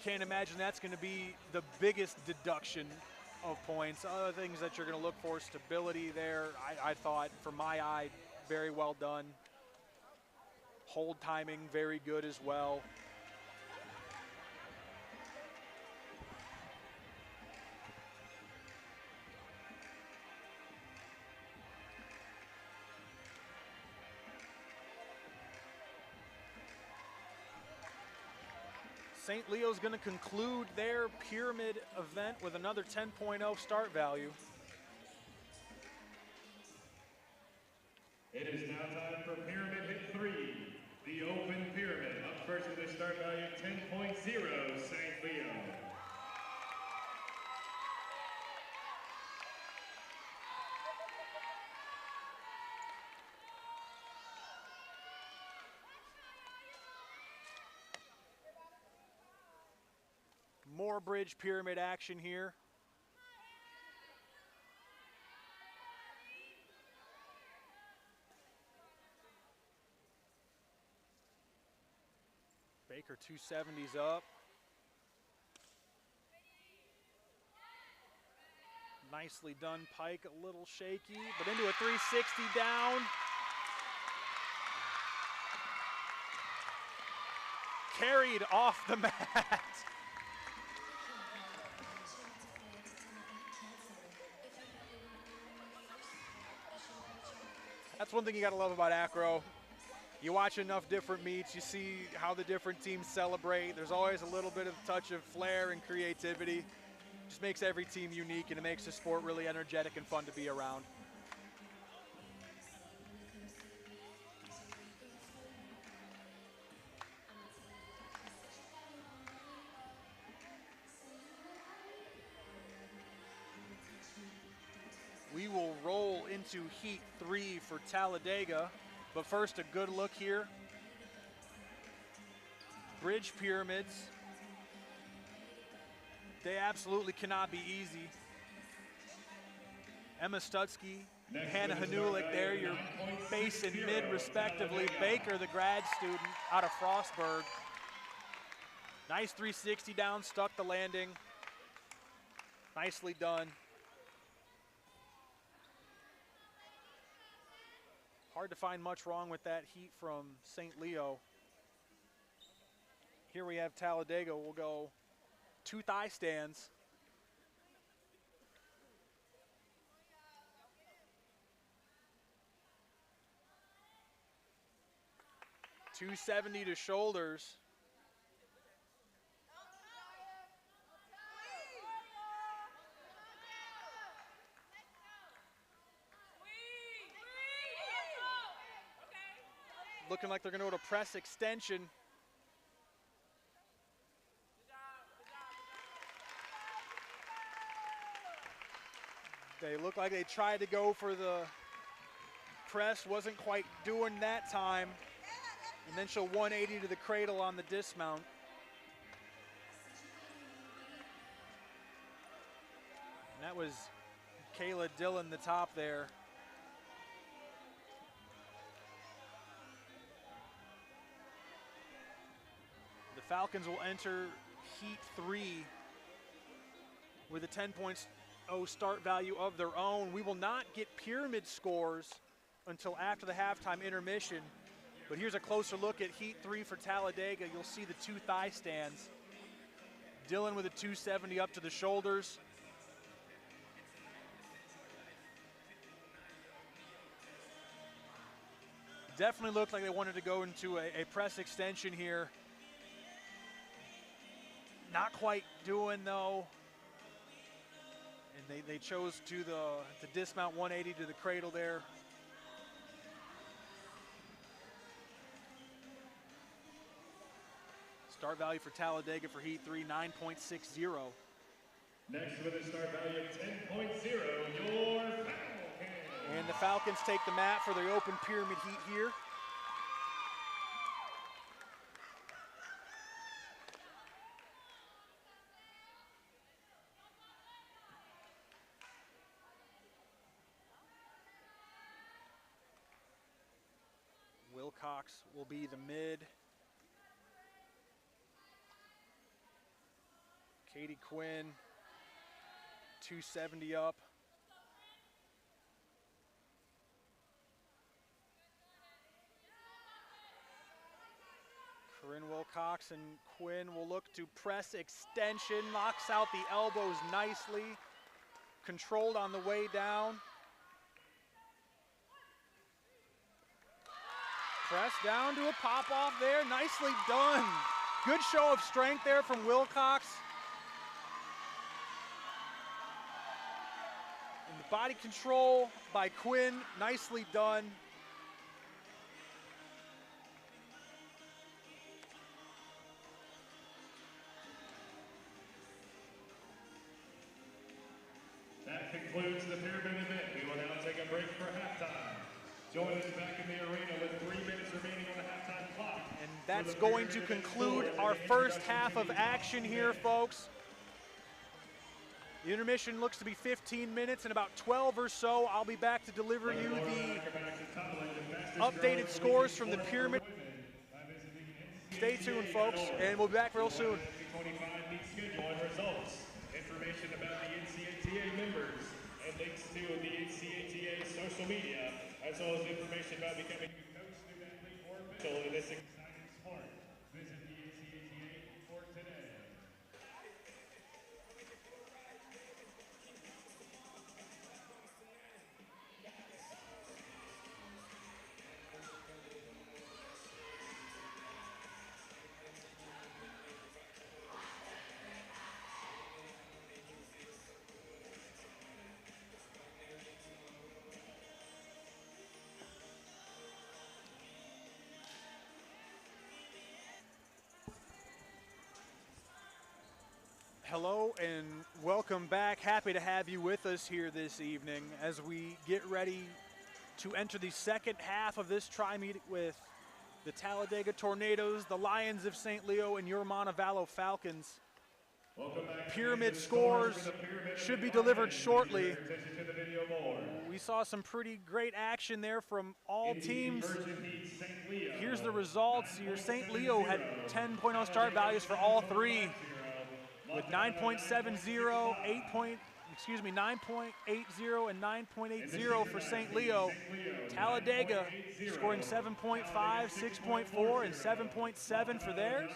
Can't imagine that's going to be the biggest deduction of points. Other things that you're going to look for, stability there, I thought, for my eye, very well done. Hold timing, very good as well. St. Leo's going to conclude their pyramid event with another 10.0 start value. It is now time for Pyramid Hit 3, the open pyramid. Up first with a start value 10.0, St. Leo. More bridge pyramid action here. Baker 270s up. Nicely done, Pike, a little shaky, but into a 360 down. Carried off the mat. That's one thing you gotta love about acro. You watch enough different meets, you see how the different teams celebrate. There's always a little bit of touch of flair and creativity. Just makes every team unique, and it makes the sport really energetic and fun to be around. We will roll into Heat 3 for Talladega, but first a good look here. Bridge pyramids. They absolutely cannot be easy. Emma Stutzky, Hannah Hanulik there, your base and mid respectively. Baker, the grad student out of Frostburg. Nice 360 down, stuck the landing. Nicely done. Hard to find much wrong with that heat from St. Leo. Here we have Talladega. We'll go 2 thigh stands. $270 to shoulders. Looking like they're going to go to press extension. They look like they tried to go for the press, wasn't quite doing that time. And then she'll 180 to the cradle on the dismount. And that was Kayla Dillon, the top there. The Falcons will enter Heat 3 with a 10.0 start value of their own. We will not get pyramid scores until after the halftime intermission. But here's a closer look at Heat 3 for Talladega. You'll see the 2 thigh stands. Dillon with a 270 up to the shoulders. Definitely looked like they wanted to go into a press extension here. Not quite doing though. And they chose to dismount 180 to the cradle there. Start value for Talladega for Heat 3, 9.60. Next with a start value of 10.0, your Falcons. And the Falcons take the mat for the open pyramid heat here. Wilcox will be the mid. Katie Quinn, 270 up. Corinne Wilcox and Quinn will look to press extension, knocks out the elbows nicely, controlled on the way down. Press down to a pop-off there, nicely done. Good show of strength there from Wilcox. And the body control by Quinn, nicely done. That concludes the pyramid event. We will now take a break for halftime. Join us back in the arena with 3 minutes remaining on the halftime clock. And that's going to conclude our first half of action here, folks. The intermission looks to be 15 minutes. In about 12 or so, I'll be back to deliver you the updated scores from the pyramid. Stay tuned, folks, and we'll be back real soon. 25 meet schedule and results, information about the NCATA members, and links to the NCATA social media, as well as information about becoming a coach, student athlete, or official in this exciting sport. Visit the NCATA for today. Hello and welcome back. Happy to have you with us here this evening as we get ready to enter the second half of this tri-meet with the Talladega Tornadoes, the Lions of St. Leo, and your Montevallo Falcons. Pyramid scores should be delivered shortly. We saw some pretty great action there from all teams. Here's the results. Your St. Leo had 10.0 start values for all three, with 9.70, 9.80, and 9.80 for St. Leo. Talladega scoring 7.5, 6.4, and 7.7 for theirs.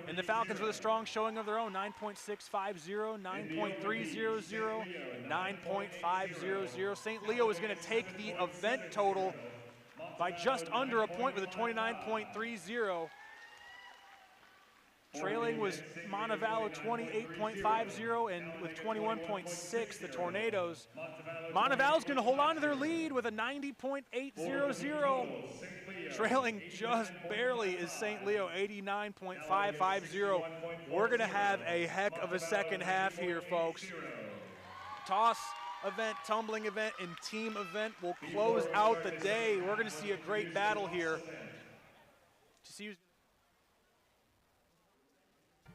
And the Falcons with a strong showing of their own, 9.650, 9.300, and 9.500. St. Leo is going to take the event total by just under a point with a 29.30. Trailing was Montevallo 28.50, and with 21.6 the Tornadoes. Montevallo's going to hold on to their lead with a 90.800. Trailing just barely is St. Leo, 89.550. We're going to have a heck of a second half here, folks. Toss event, tumbling event, and team event will close out the day. We're going to see a great battle here. To see who's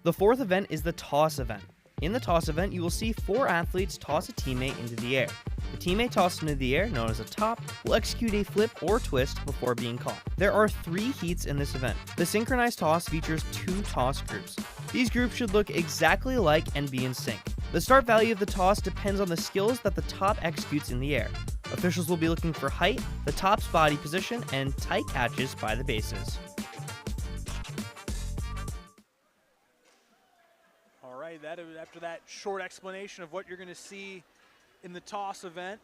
The fourth event is the toss event. In the toss event, you will see 4 athletes toss a teammate into the air. The teammate tossed into the air, known as a top, will execute a flip or twist before being caught. There are 3 heats in this event. The synchronized toss features 2 toss groups. These groups should look exactly alike and be in sync. The start value of the toss depends on the skills that the top executes in the air. Officials will be looking for height, the top's body position, and tight catches by the bases. After that short explanation of what you're going to see in the toss event,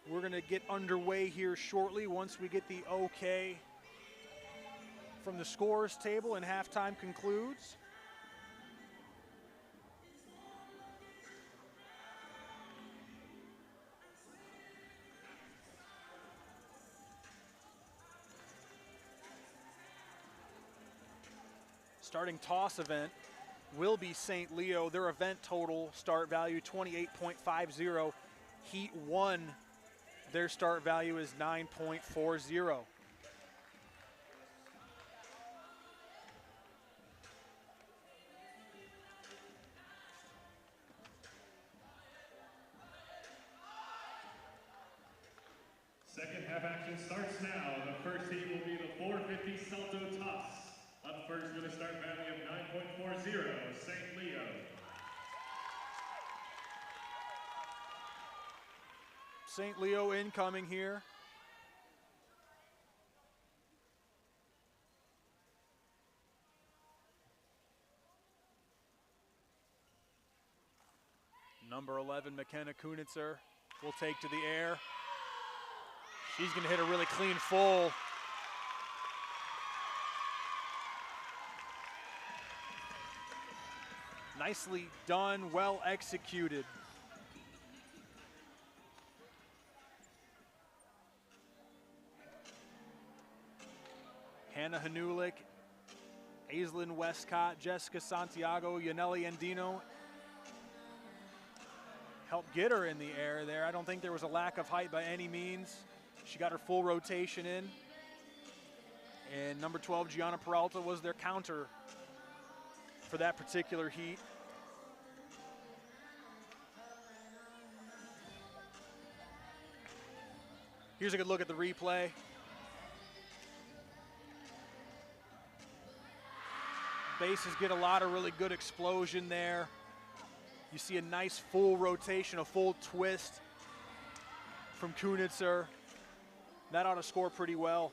we're going to get underway here shortly once we get the okay from the scores table and halftime concludes. Starting toss event will be St. Leo. Their event total start value 28.50. Heat 1, their start value is 9.40. Second half action starts now. The first heat will be the 450 Salto Toss. Up first with a start value of 9.40, St. Leo. St. Leo incoming here. Number 11, McKenna Kunitzer, will take to the air. She's going to hit a really clean full. Nicely done, well executed. Hannah Hanulik, Aislinn Westcott, Jessica Santiago, Yaneli Andino helped get her in the air there. I don't think there was a lack of height by any means. She got her full rotation in. And number 12, Gianna Peralta, was their counter for that particular heat. Here's a good look at the replay. Bases get a lot of really good explosion there. You see a nice full rotation, a full twist from Kunitzer. That ought to score pretty well.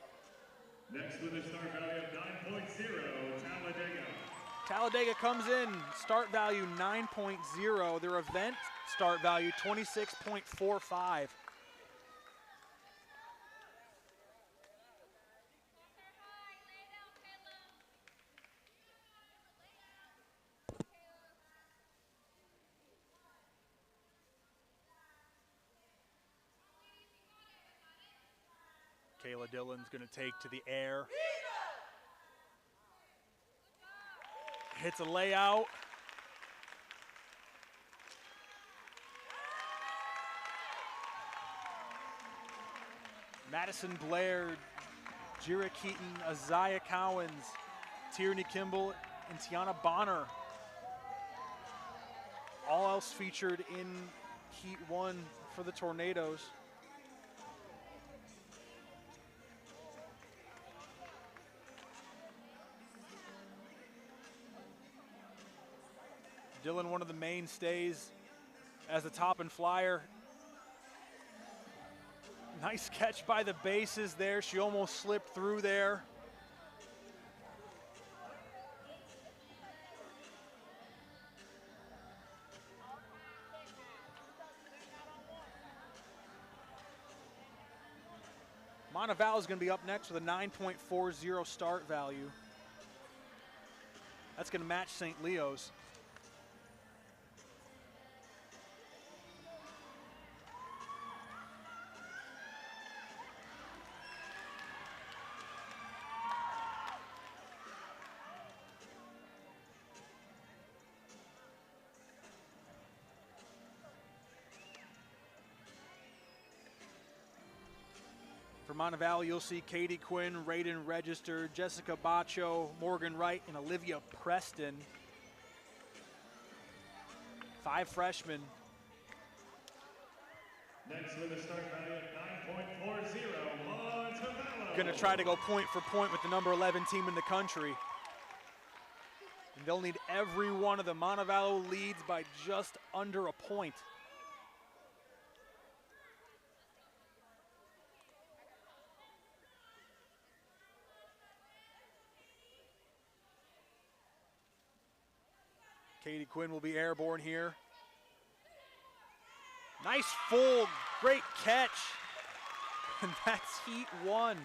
Next with a start value of 9.0, Talladega. Talladega comes in, start value 9.0. Their event start value 26.45. Kayla Dillon's going to take to the air. Hits a layout. Madison Blair, Jira Keaton, Isaiah Cowens, Tierney Kimball, and Tiana Bonner. All else featured in Heat 1 for the Tornadoes. Dillon, one of the mainstays as a top and flyer. Nice catch by the bases there. She almost slipped through there. Montevallo is going to be up next with a 9.40 start value. That's going to match St. Leo's. For Montevallo, you'll see Katie Quinn, Raiden Register, Jessica Bacho, Morgan Wright, and Olivia Preston. 5 freshmen. Next with a start value of 9.40, Montevallo. Going to try to go point for point with the number 11 team in the country. And they'll need every one of them. Montevallo leads by just under a point. Katie Quinn will be airborne here. Nice full, great catch. And that's Heat 1.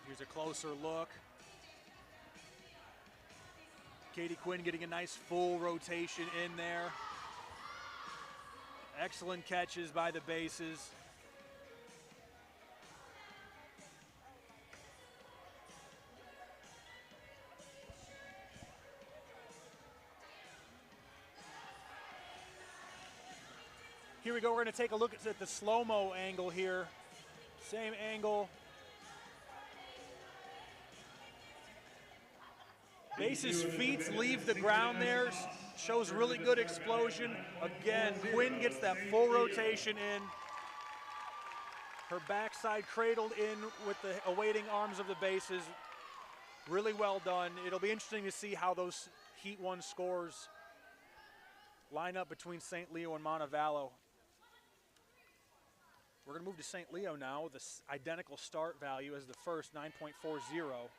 Here's a closer look. Katie Quinn getting a nice full rotation in there. Excellent catches by the bases. Here we go, we're gonna take a look at the slow-mo angle here. Same angle. Base's feet leave the ground there, shows really good explosion. Again, Quinn gets that full rotation in. Her backside cradled in with the awaiting arms of the bases. Really well done. It'll be interesting to see how those Heat 1 scores line up between St. Leo and Montevallo. We're gonna move to St. Leo now with this identical start value as the first, 9.40.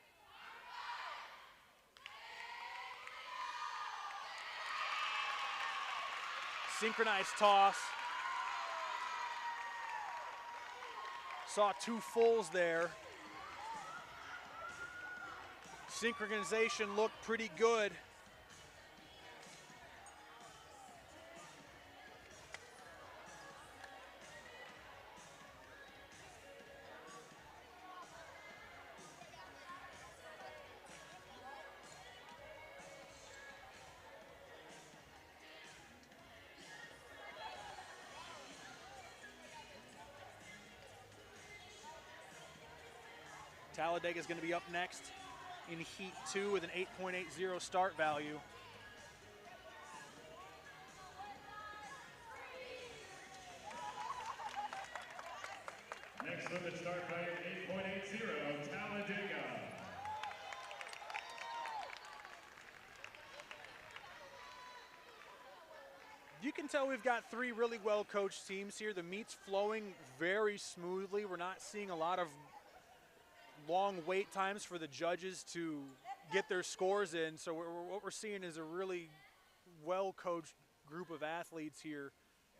Synchronized toss. Saw two fulls there. Synchronization looked pretty good. Talladega is going to be up next in Heat 2 with an 8.80 start value. Next with the start value 8.80, Talladega. You can tell we've got three really well-coached teams here. The meet's flowing very smoothly. We're not seeing a lot of long wait times for the judges to get their scores in. So what we're seeing is a really well-coached group of athletes here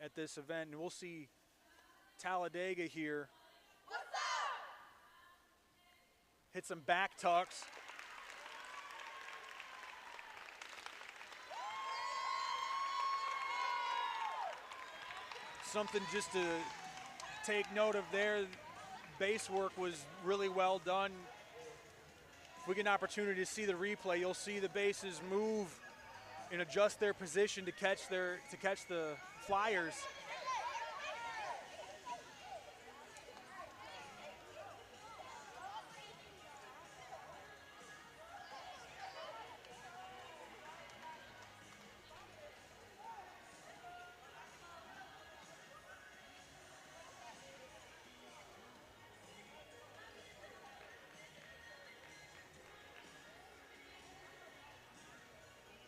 at this event. And we'll see Talladega here hit some back tucks. Something just to take note of there. Base work was really well done. If we get an opportunity to see the replay, you'll see the bases move and adjust their position to catch the flyers.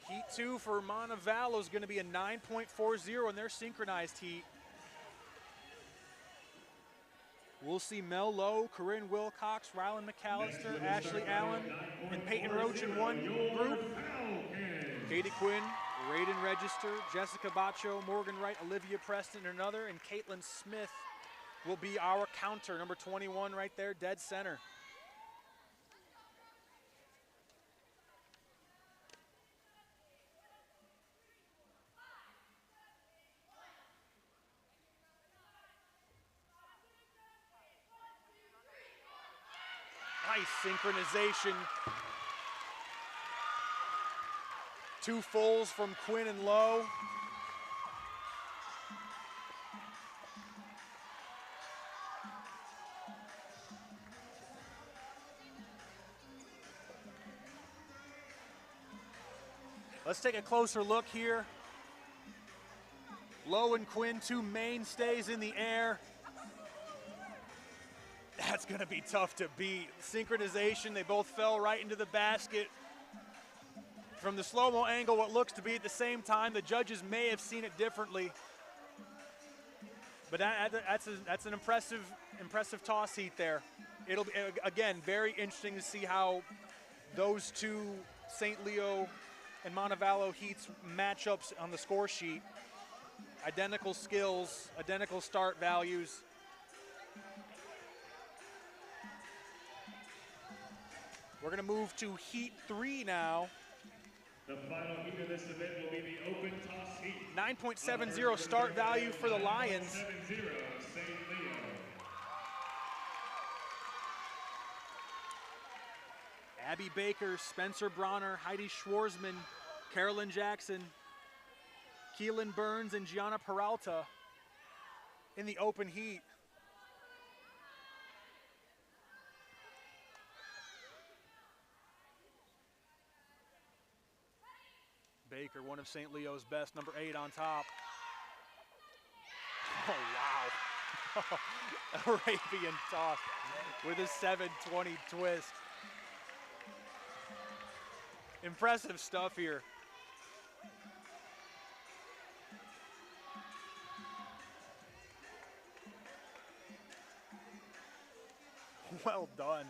Heat 2 for Montevallo is going to be a 9.40 in their synchronized heat. We'll see Mel Lowe, Corinne Wilcox, Rylan McAllister, Ashley Allen, and Peyton Roach in one group. Katie Quinn, Raiden Register, Jessica Bacho, Morgan Wright, Olivia Preston in another, and Caitlin Smith will be our counter, number 21 right there, dead center. Nice synchronization. Two fulls from Quinn and Lowe. Let's take a closer look here. Lowe and Quinn, two mainstays in the air. That's going to be tough to beat. Synchronization, they both fell right into the basket. From the slow-mo angle, what looks to be at the same time, the judges may have seen it differently. But that's an impressive toss heat there. It'll be, again, very interesting to see how those two St. Leo and Montevallo heats matchups on the score sheet. Identical skills, identical start values. We're going to move to Heat 3 now. The final heat of this event will be the open toss heat. 9.70 start value for the Lions. 9.70 St. Leo. Abby Baker, Spencer Bronner, Heidi Schwarzman, Carolyn Jackson, Keelan Burns, and Gianna Peralta in the open heat. Baker, one of St. Leo's best, number 8 on top. Oh, wow. Arabian toss with a 720 twist. Impressive stuff here. Well done.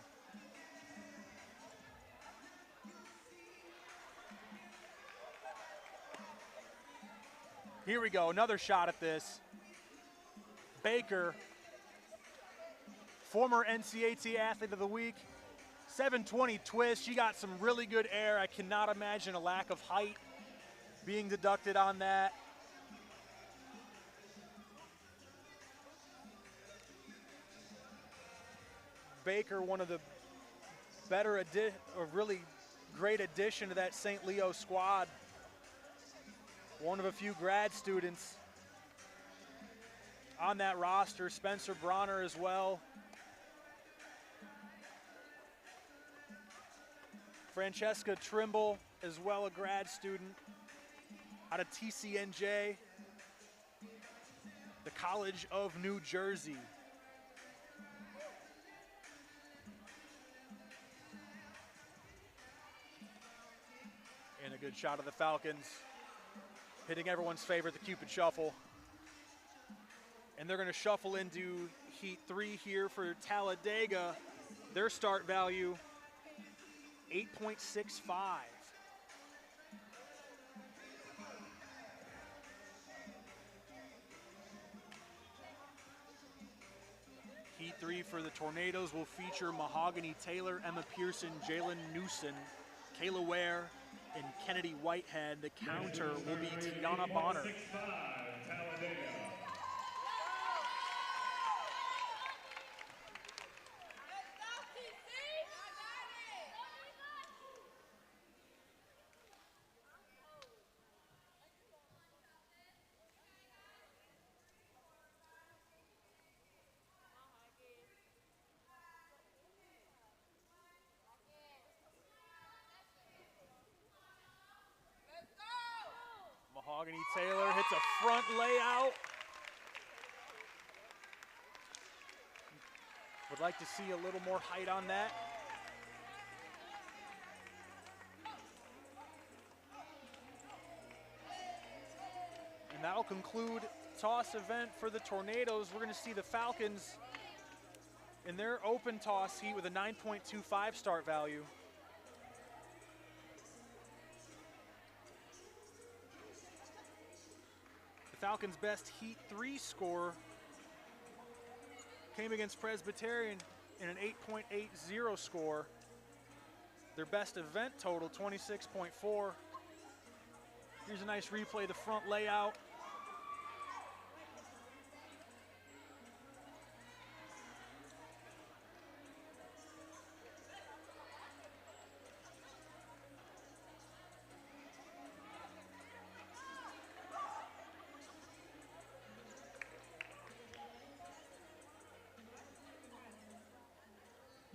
Here we go, another shot at this. Baker, former NCATA Athlete of the Week, 720 twist. She got some really good air. I cannot imagine a lack of height being deducted on that. Baker, one of the better, or really great addition to that St. Leo squad. One of a few grad students on that roster. Spencer Bronner as well. Francesca Trimble as well, a grad student out of TCNJ, the College of New Jersey. And a good shot of the Falcons, hitting everyone's favorite, the Cupid Shuffle. And they're going to shuffle into Heat 3 here for Talladega. Their start value, 8.65. Heat 3 for the Tornadoes will feature Mahogany Taylor, Emma Pearson, Jalen Newson, Kayla Ware, and Kennedy Whitehead. The counter will be Tiana Bonner. Mahogany Taylor hits a front layout. Would like to see a little more height on that. And that'll conclude toss event for the Tornadoes. We're going to see the Falcons in their open toss heat with a 9.25 start value. The Falcons' best Heat 3 score came against Presbyterian in an 8.80 score. Their best event total, 26.4. Here's a nice replay of the front layout.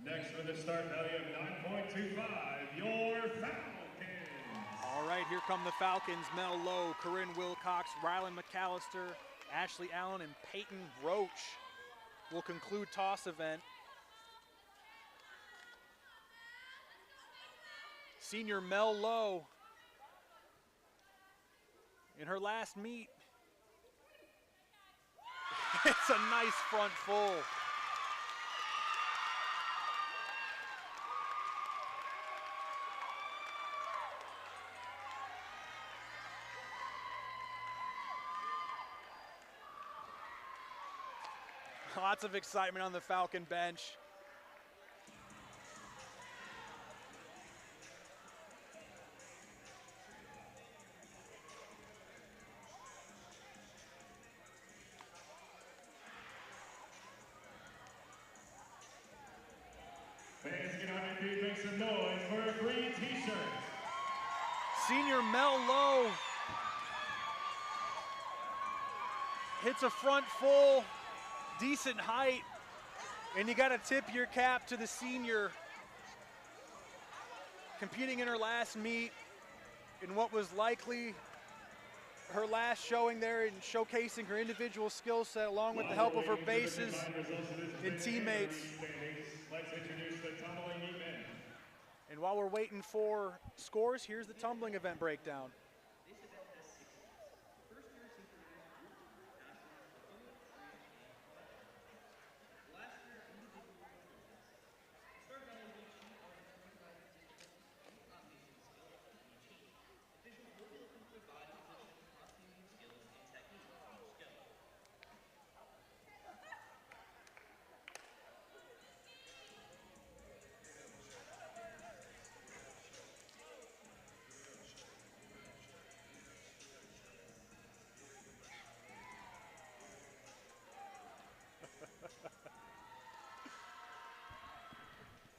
Next for the start value of 9.25, your Falcons. All right, here come the Falcons. Mel Lowe, Corinne Wilcox, Rylan McAllister, Ashley Allen, and Peyton Roach will conclude toss event. Senior Mel Lowe, in her last meet, it's a nice front full. Lots of excitement on the Falcon bench. Fans, get on your feet, make some noise for a free t-shirt. Senior Mel Lowe hits a front full. decent height, and you got to tip your cap to the senior competing in her last meet in what was likely her last showing there and showcasing her individual skill set along with the help of her bases and teammates. Let's introduce the tumbling event. And while we're waiting for scores, here's the tumbling event breakdown.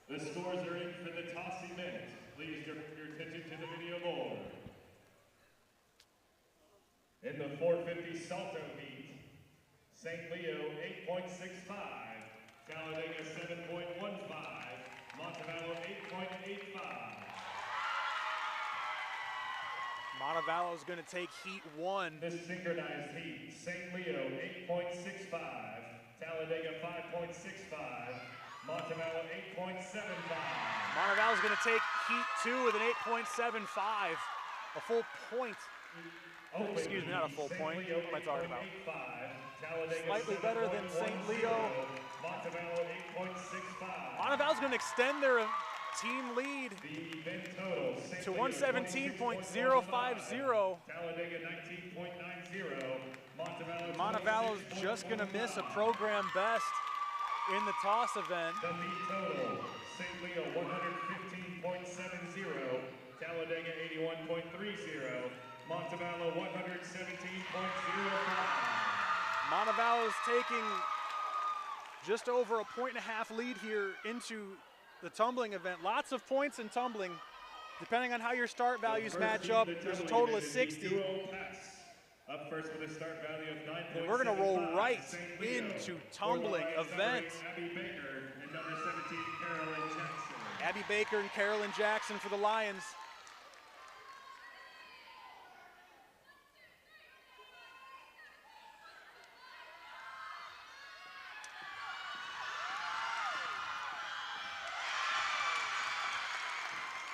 The scores are in for the toss event. Please direct your attention to the video board. In the 450 salto heat, St. Leo 8.65, Talladega 7.15, Montevallo 8.85. Montevallo is going to take heat 1. The synchronized heat, St. Leo 8.65, Talladega 5.65, Montevallo 8.75. Montevallo is going to take heat 2 with an 8.75, a full point. Excuse me, not a full point. What am I talking about? Slightly better than St. Leo. Montevallo 8.65. Montevallo's going to extend their team lead to 117.050. Talladega 19.90. Montevallo's just going to miss a program best in the toss event. The lead total, St. Leo 115.70, Talladega 81.30, Montevallo 117.05. Montevallo's taking just over a 1.5 lead here into the tumbling event. Lots of points in tumbling. Depending on how your start values match up, there's a total of 60. Up first with a start value of 9.75. And we're going to roll right into tumbling event. Abby Baker and number 17, Carolyn Jackson. Abby Baker and Carolyn Jackson for the Lions.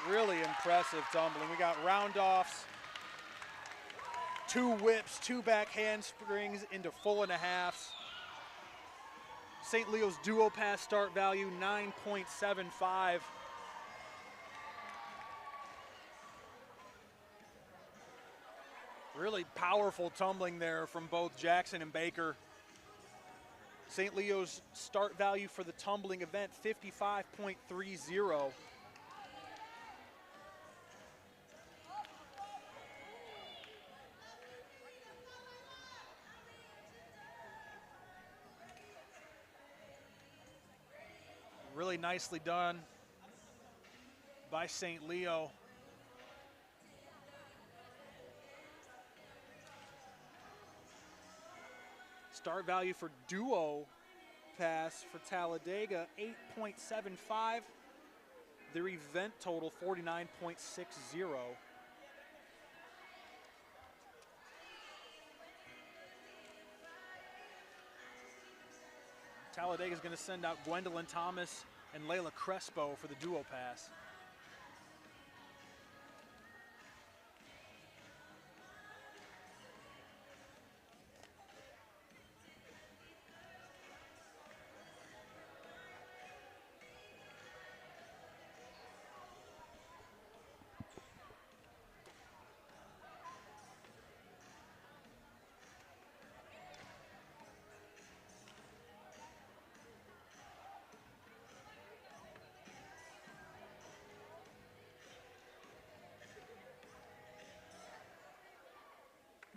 Really impressive tumbling. We got round-offs, 2 whips, 2 back handsprings into full and a halves. St. Leo's duo pass start value, 9.75. Really powerful tumbling there from both Jackson and Baker. St. Leo's start value for the tumbling event, 55.30. Really nicely done by St. Leo. Start value for duo pass for Talladega, 8.75. Their event total, 49.60. Talladega is going to send out Gwendolyn Thomas and Layla Crespo for the duo pass.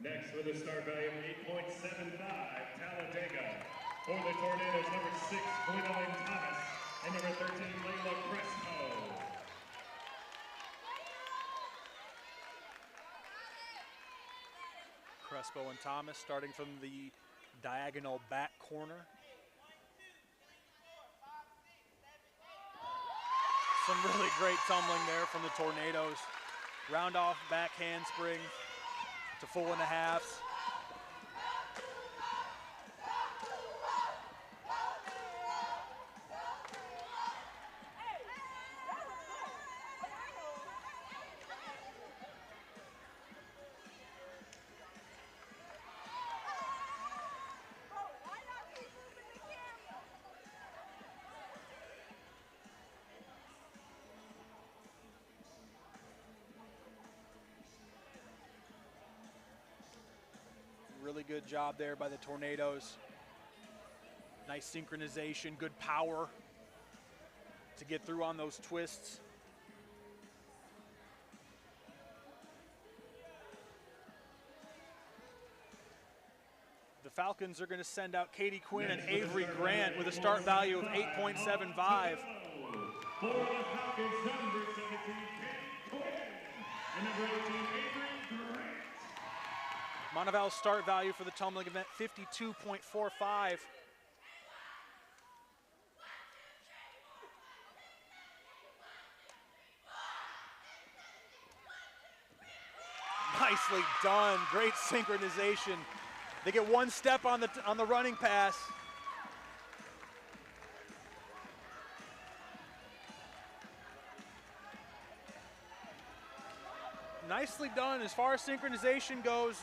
Next with a start value of 8.75, Talladega. For the Tornadoes, number 6, Gwendolyn Thomas, and number 13, Layla Crespo. Crespo and Thomas starting from the diagonal back corner. Some really great tumbling there from the Tornadoes. Round off back handspring to 4.5s. Really good job there by the Tornadoes. Nice synchronization, good power to get through on those twists. The Falcons are going to send out Katie Quinn and Avery Grant with a start value of 8.75. For the Falcons, number 17, Katie Quinn, and number 18, Avery Grant. Montevallo's start value for the tumbling event, 52.45. Nicely done, great synchronization. They get one step on the running pass. Nicely done as far as synchronization goes.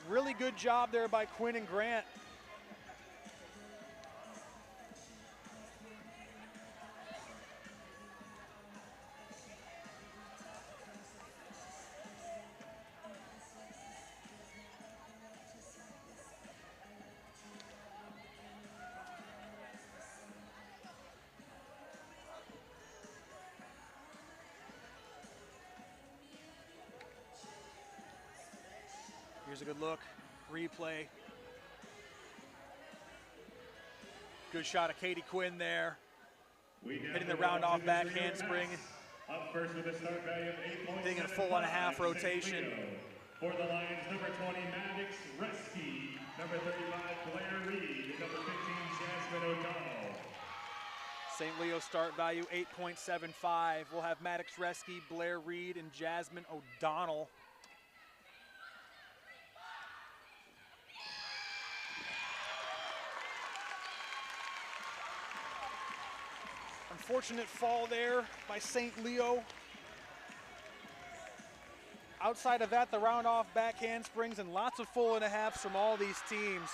Really good job there by Quinn and Grant. Here's a good look, replay. Good shot of Katie Quinn there. Hitting the round off back handspring. Up first with a start value of 8.75. Hitting a 4.5 rotation. For the Lions, number 20, Maddox Reski. Number 35, Blair Reed. And number 15, Jasmine O'Donnell. St. Leo start value 8.75. We'll have Maddox Reski, Blair Reed, and Jasmine O'Donnell. Unfortunate fall there by St. Leo. Outside of that, the round off back handsprings and lots of 4.5s from all these teams.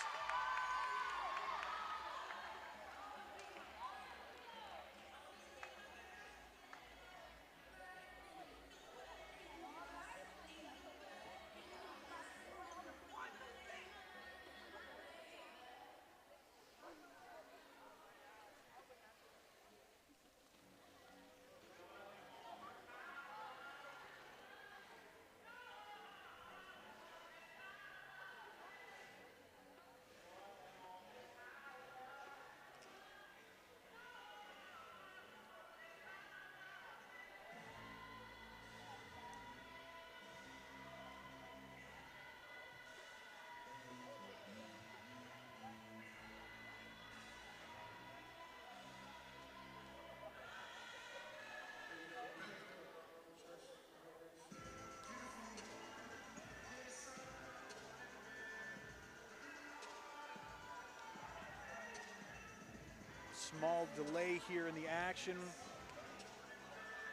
Small delay here in the action.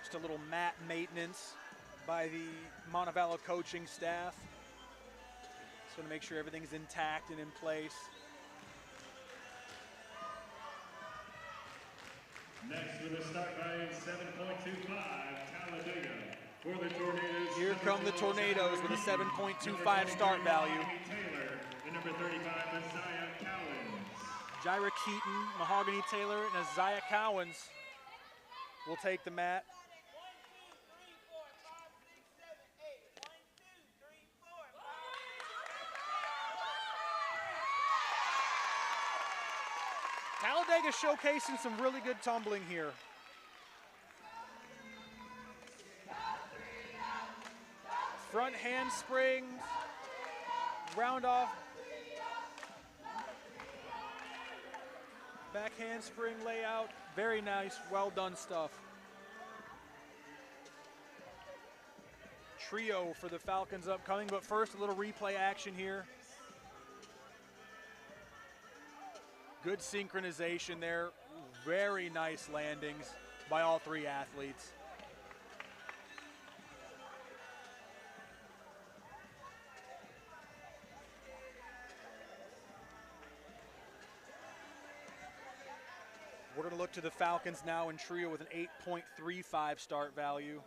Just a little mat maintenance by the Montevallo coaching staff. Just want to make sure everything's intact and in place. Next with a start value of 7.25, Talladega. For the Tornadoes. Here come the Tornadoes with a 7.25 start value. Taylor, and number 35, Isaiah Cowens. Jaira Keaton, Mahogany Taylor, and Isaiah Cowens will take the mat. 1, 2, 3, 4, 5, 6, 7, 8, 1, 2, 3, 4, 5, 6, 7, 8. Talladega showcasing some really good tumbling here. Front handspring, round off. Back handspring layout, very nice, well done stuff. trio for the Falcons upcoming, but first a little replay action here. Good synchronization there. Very nice landings by all three athletes. We're going to look to the Falcons now in trio with an 8.35 start value.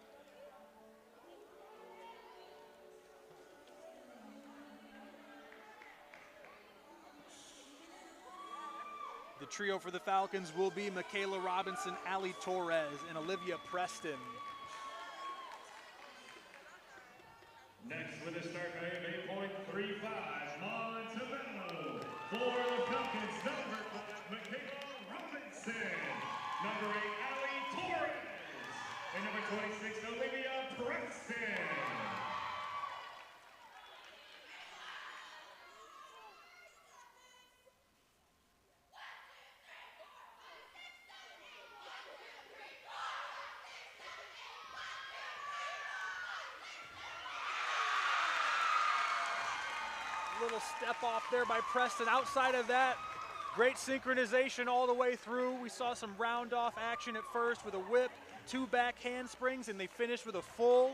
The trio for the Falcons will be Michaela Robinson, Ali Torres, and Olivia Preston. Next with a start value of 8.35, Montevallo. For the Falcons, number 5, Michaela Robinson. Number 8, Ali Torres. And number 26, Olivia Preston. Little step off there by Preston. Outside of that, great synchronization all the way through. We saw some round off action at first with a whip, 2 back handsprings, and they finished with a full.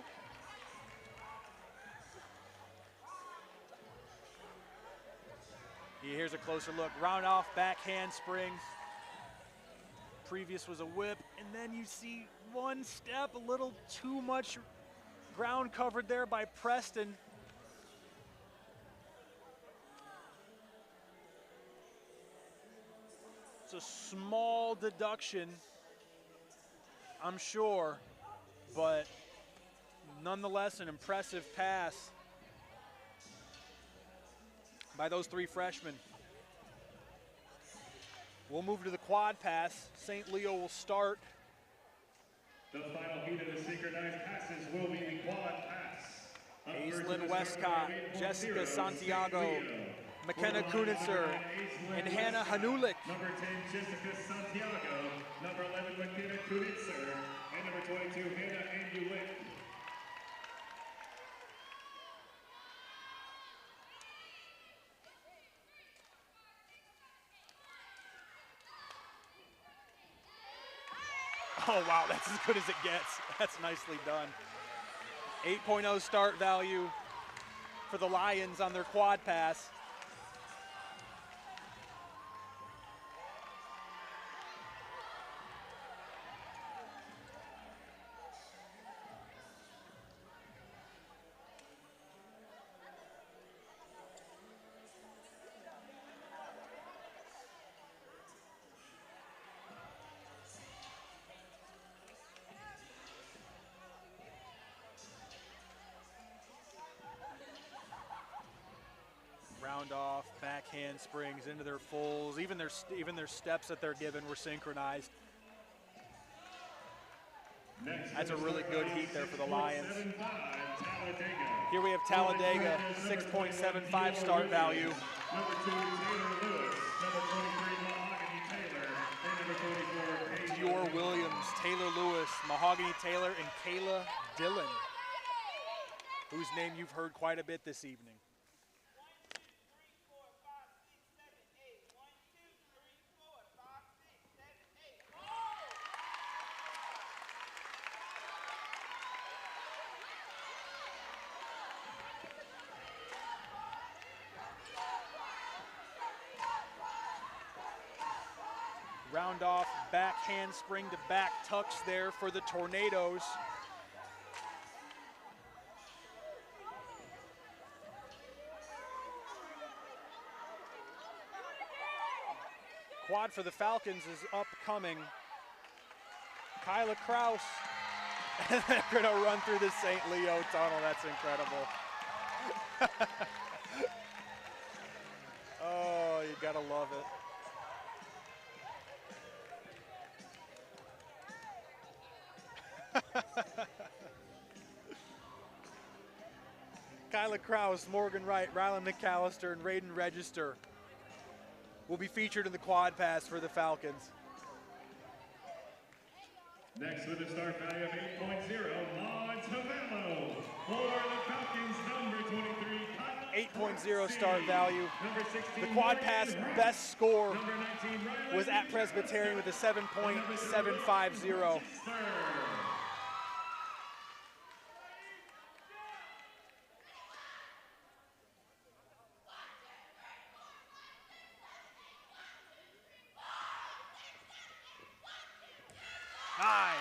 Here's a closer look. Round off back handsprings. Previous was a whip, and then you see one step, a little too much ground covered there by Preston. It's a small deduction, I'm sure, but nonetheless an impressive pass by those 3 freshmen. We'll move to the quad pass. St. Leo will start. The final heat of the synchronized passes will be the quad pass. Aislinn Westcott, Jessica Santiago, McKenna Kunitzer, and Hannah Hanulik. Number 10, Jessica Santiago. Number 11, McKenna Kunitzer. And number 22, Hannah Hanulik. Oh, wow, that's as good as it gets. That's nicely done. 8.0 start value for the Lions on their quad pass. Round off, back handsprings into their fulls. Even their steps that they're given were synchronized. That's a really good heat there for the Lions. Here we have Talladega, 6.75 start value. Number 2, Taylor Lewis. Number 23, Mahogany Taylor. And number 24, Dior Williams, Taylor Lewis, Mahogany Taylor, and Kayla Dillon, whose name you've heard quite a bit this evening. Round off, back handspring to back tucks there for the Tornadoes. Quad for the Falcons is upcoming. Kyla Kraus. And they're going to run through the St. Leo tunnel. That's incredible. Oh, you got to love it. Kyla Kraus, Morgan Wright, Rylan McAllister, and Raiden Register will be featured in the quad pass for the Falcons. Next with a start value of 8.0, Montevallo. For the Falcons, number 23, 8.0 start value. number 16, The quad pass best score number 19, Riley was at Presbyterian with a 7.750. Nice.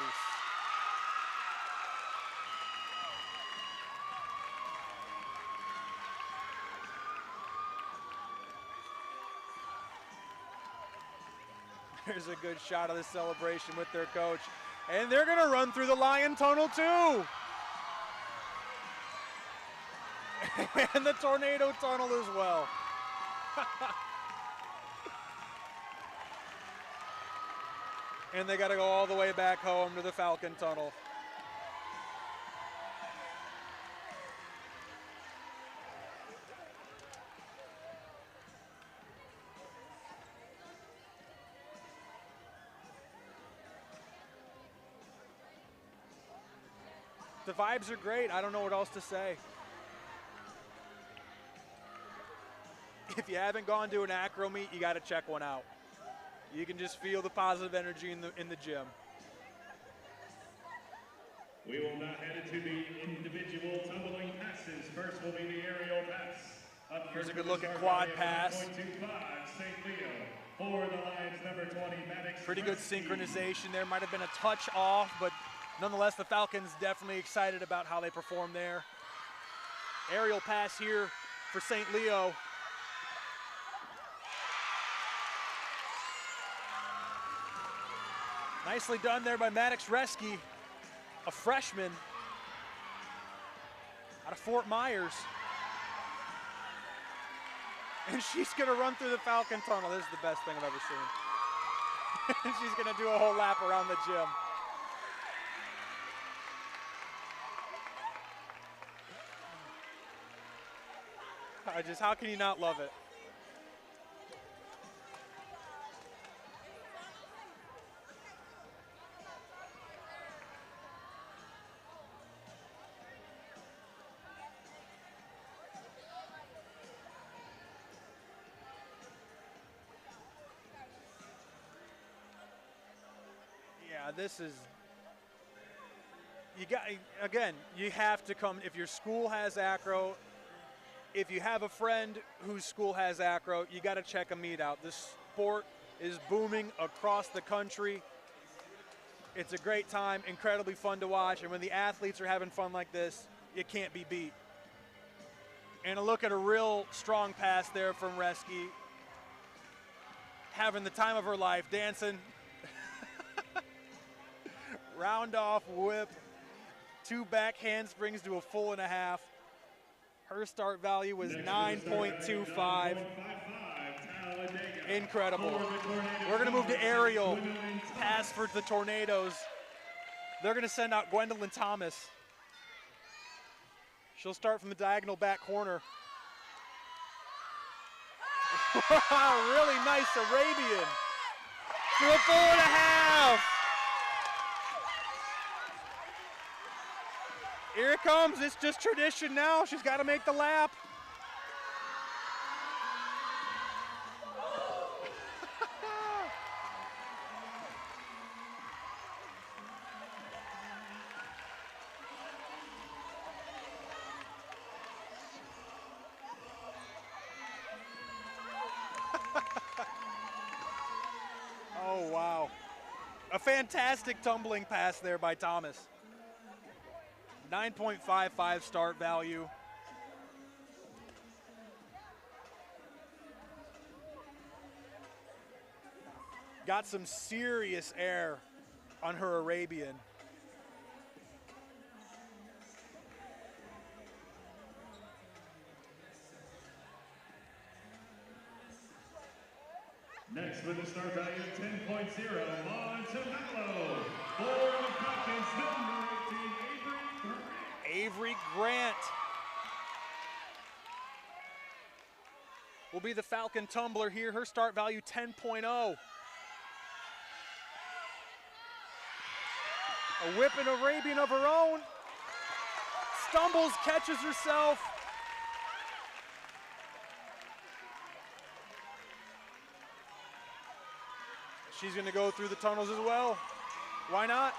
There's a good shot of the celebration with their coach. And they're gonna run through the Lion Tunnel too. And the Tornado Tunnel as well. And they gotta go all the way back home to the Falcon Tunnel. The vibes are great. I don't know what else to say. If you haven't gone to an acro meet, you got to check one out. You can just feel the positive energy in the gym. We will now head into the individual tumbling passes. First will be the aerial pass. Up Here's a first good with look at start quad value of pass. 9.25, St. Leo. For the Lions, number 20, Maddox. Pretty good Resky. synchronization there. Might have been a touch off, but nonetheless, the Falcons definitely excited about how they performed there. Aerial pass here for St. Leo. Nicely done there by Maddox Resky, a freshman out of Fort Myers. And she's gonna run through the Falcon Tunnel. This is the best thing I've ever seen. She's gonna do a whole lap around the gym. How can you not love it? Yeah, this is, you have to come, if your school has acro, if you have a friend whose school has acro, you got to check a meet out. This sport is booming across the country. It's a great time, incredibly fun to watch, and when the athletes are having fun like this, it can't be beat. And a look at a real strong pass there from Resky, having the time of her life, dancing. Round off whip, 2 back handsprings to a full and a half. Her start value was 9.25. Incredible. We're going to move to aerial pass for the Tornadoes. They're going to send out Gwendolyn Thomas. She'll start from the diagonal back corner. Really nice Arabian for a full and a half. Here it comes. It's just tradition now. She's got to make the lap. Oh, wow. A fantastic tumbling pass there by Thomas. 9.55 start value. Got some serious air on her Arabian. Next with a start value of 10.0, Montevallo. For the Falcons, number 18, Avery Grant will be the Falcon tumbler here. Her start value 10.0. A whipping Arabian of her own. stumbles, catches herself. She's going to go through the tunnels as well. Why not?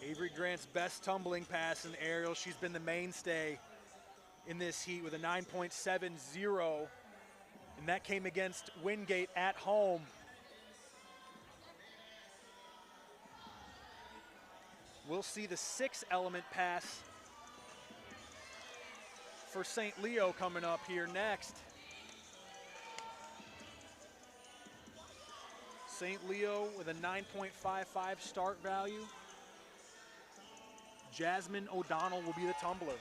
Avery Grant's best tumbling pass in the aerial. She's been the mainstay in this heat with a 9.70, and that came against Wingate at home. We'll see the 6 element pass for St. Leo coming up here next. St. Leo with a 9.55 start value. Jasmine O'Donnell will be the tumbler.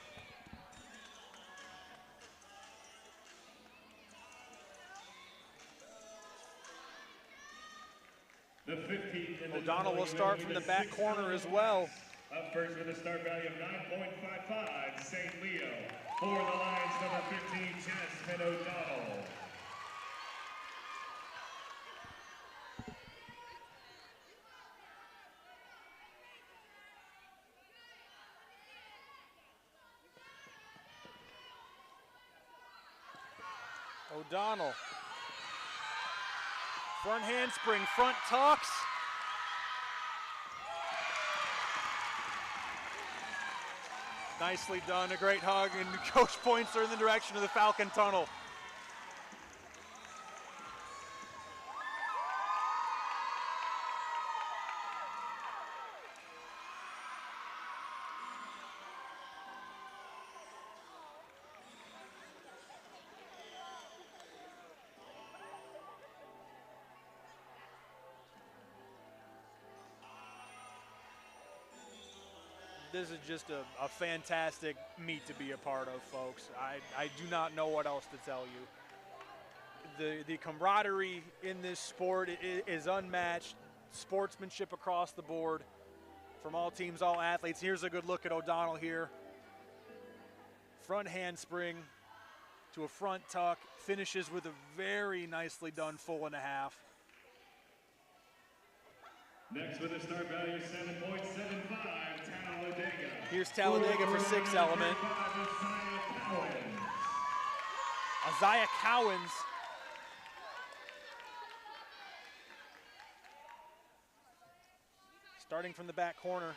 The 15th and O'Donnell will start from the back corner as well. Up first with a start value of 9.55, St. Leo. For the Lions, number 15, Jasmine O'Donnell. O'Donnell. Front handspring, front tucks. Nicely done, a great hug, and coach points her in the direction of the Falcon Tunnel. This is just a fantastic meet to be a part of, folks. I do not know what else to tell you. The camaraderie in this sport is unmatched. Sportsmanship across the board from all teams, all athletes. Here's a good look at O'Donnell here. Front handspring to a front tuck. Finishes with a very nicely done full and a half. Next with a start value 7.75, Talladega. Here's Talladega for 6 element. Isaiah Cowens. Starting from the back corner.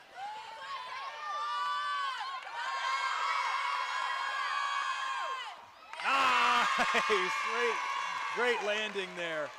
Nice, great landing there.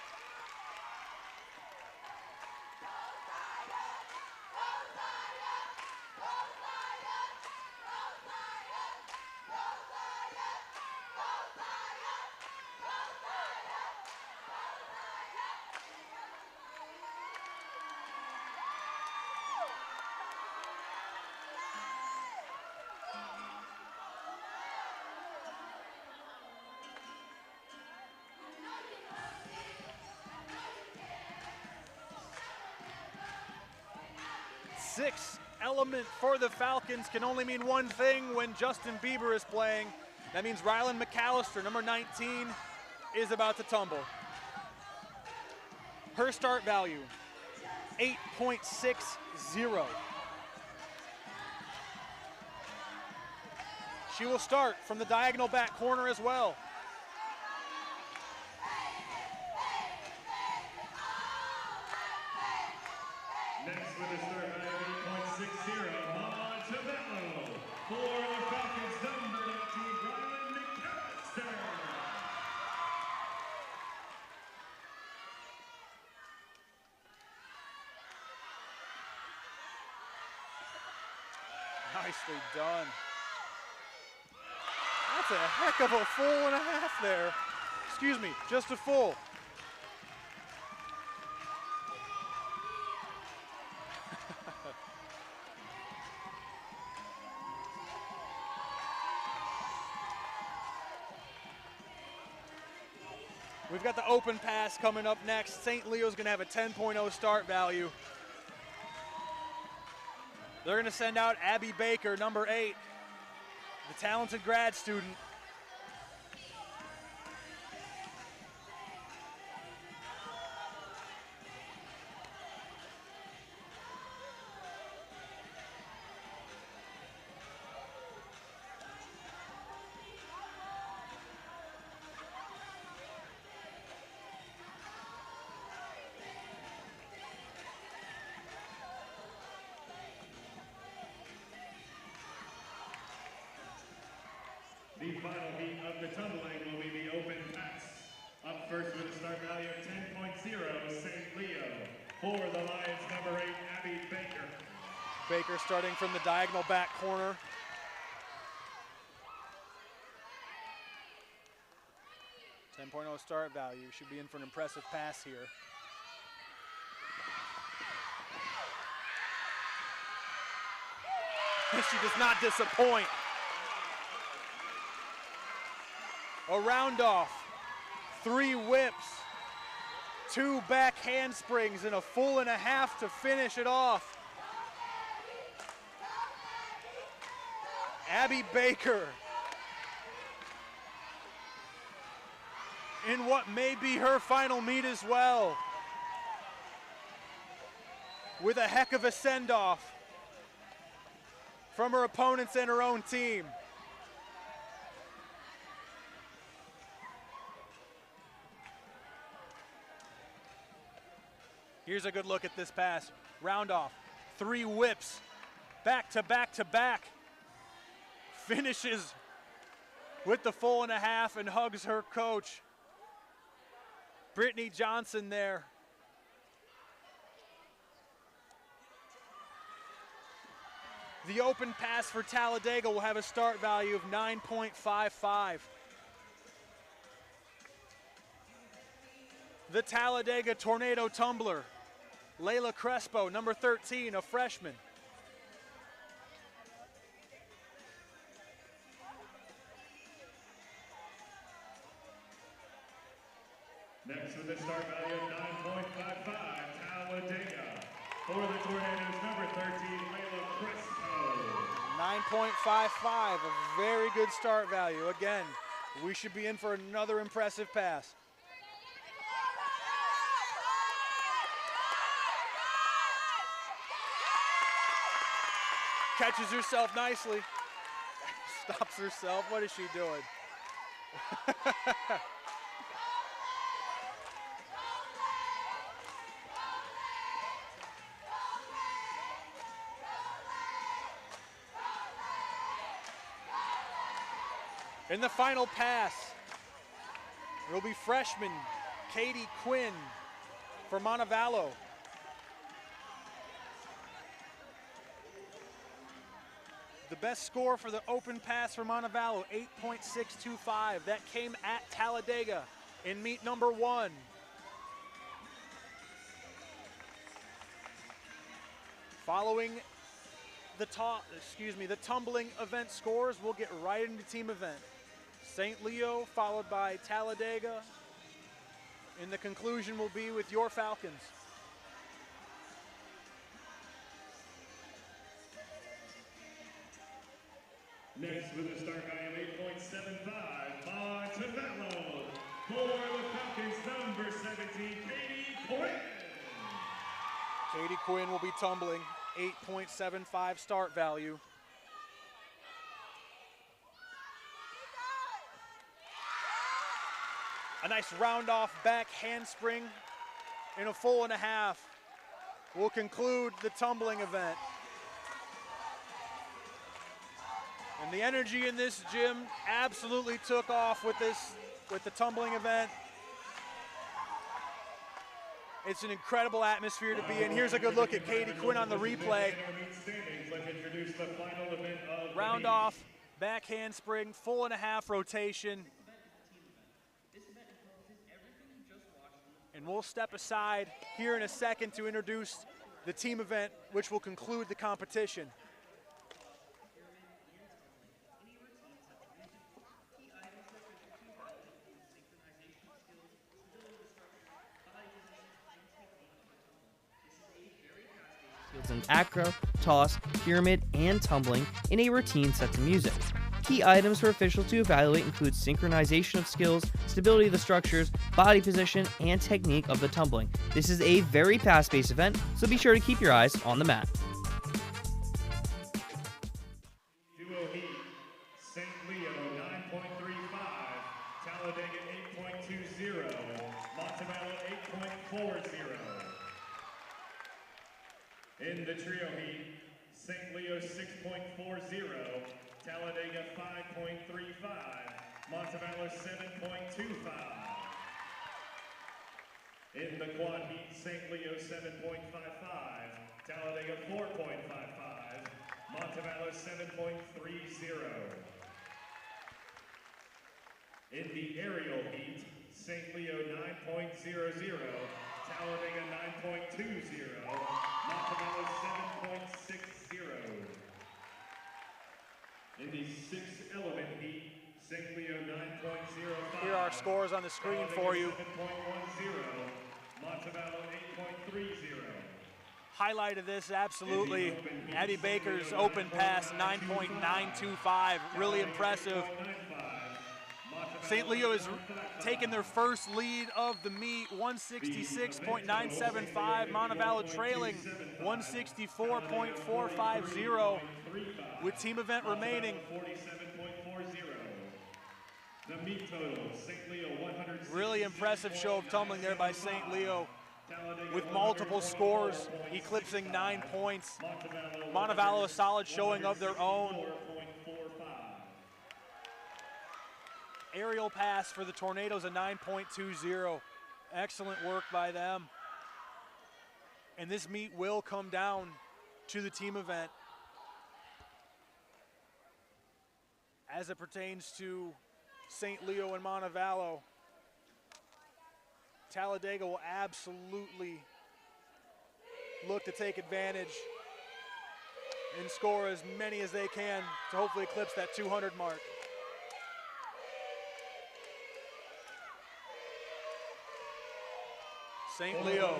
Six element for the Falcons can only mean one thing when Justin Bieber is playing. That means Rylan McAllister, number 19, is about to tumble. Her start value, 8.60. She will start from the diagonal back corner as well. Next with a start value of 8.60, Montevallo. For the Falcons, number 19, Rylan McAllister. Nicely done. That's a heck of a full and a half there. Excuse me, just a full. We've got the open pass coming up next. St. Leo's going to have a 10.0 start value. They're going to send out Abby Baker, number 8, the talented grad student. The final heat of the tumbling will be the open pass. Up first with a start value of 10.0, St. Leo. For the Lions, number 8, Abby Baker. Baker starting from the diagonal back corner. .0 start value. Should be in for an impressive pass here. She does not disappoint. A round off, 3 whips, 2 back handsprings, and a full and a half to finish it off. Abby Baker, in what may be her final meet as well, with a heck of a send-off from her opponents and her own team. Here's a good look at this pass. Round off, 3 whips, back to back to back. Finishes with the full and a half and hugs her coach, Brittany Johnson there. The open pass for Talladega will have a start value of 9.55. The Talladega Tornado Tumbler, Layla Crespo, number 13, a freshman. Next with a start value of 9.55, Talladega. For the Tornadoes, number 13, Layla Crespo. 9.55, a very good start value. Again, we should be in for another impressive pass. Catches herself nicely. Stops herself. What is she doing? In the final pass, it will be freshman Katie Quinn for Montevallo. The best score for the open pass for Montevallo, 8.625. That came at Talladega in meet number 1. Following the tumbling event scores, we'll get right into team event. St. Leo followed by Talladega, and the conclusion will be with your Falcons. Next with a start value of 8.75, Montevallo. For the Falcons, number 17, Katie Quinn. Katie Quinn will be tumbling, 8.75 start value. A nice round off back handspring in a full and a half will conclude the tumbling event. And the energy in this gym absolutely took off with the tumbling event. It's an incredible atmosphere to be in. Here's a good look at Katie Quinn on the replay. Round off, back handspring, full and a half rotation. And we'll step aside here in a second to introduce the team event, which will conclude the competition. acro, toss, pyramid, and tumbling in a routine set to music. Key items for officials to evaluate include synchronization of skills, stability of the structures, body position, and technique of the tumbling. This is a very fast-paced event, so be sure to keep your eyes on the mat. Duo heat, St. Leo 9.35, Talladega 8.20, Montevallo 8.40. In the trio heat, St. Leo 6.40, Talladega 5.35, Montevallo 7.25. In the quad heat, St. Leo 7.55, Talladega 4.55, Montevallo 7.30. In the aerial heat, St. Leo 9.00, Talladega 9.20, Montevallo 7.60. In the sixth element heat, St. Leo 9.05. Here are our scores on the screen for you. 7.10, Montevallo 8.30. Highlight of this, absolutely, Addie Baker's open pass, 9.925, really impressive. St. Leo has taken their first lead of the meet, 166.975. Montevallo trailing 164.450 with team event remaining. 47.40. The meet total, St. Leo 100. Really impressive show of tumbling there by St. Leo with multiple scores, eclipsing 9 points. Montevallo a solid showing of their own. Aerial pass for the Tornadoes, a 9.20. Excellent work by them. And this meet will come down to the team event. As it pertains to St. Leo and Montevallo, Talladega will absolutely look to take advantage and score as many as they can to hopefully eclipse that 200 mark. St. Leo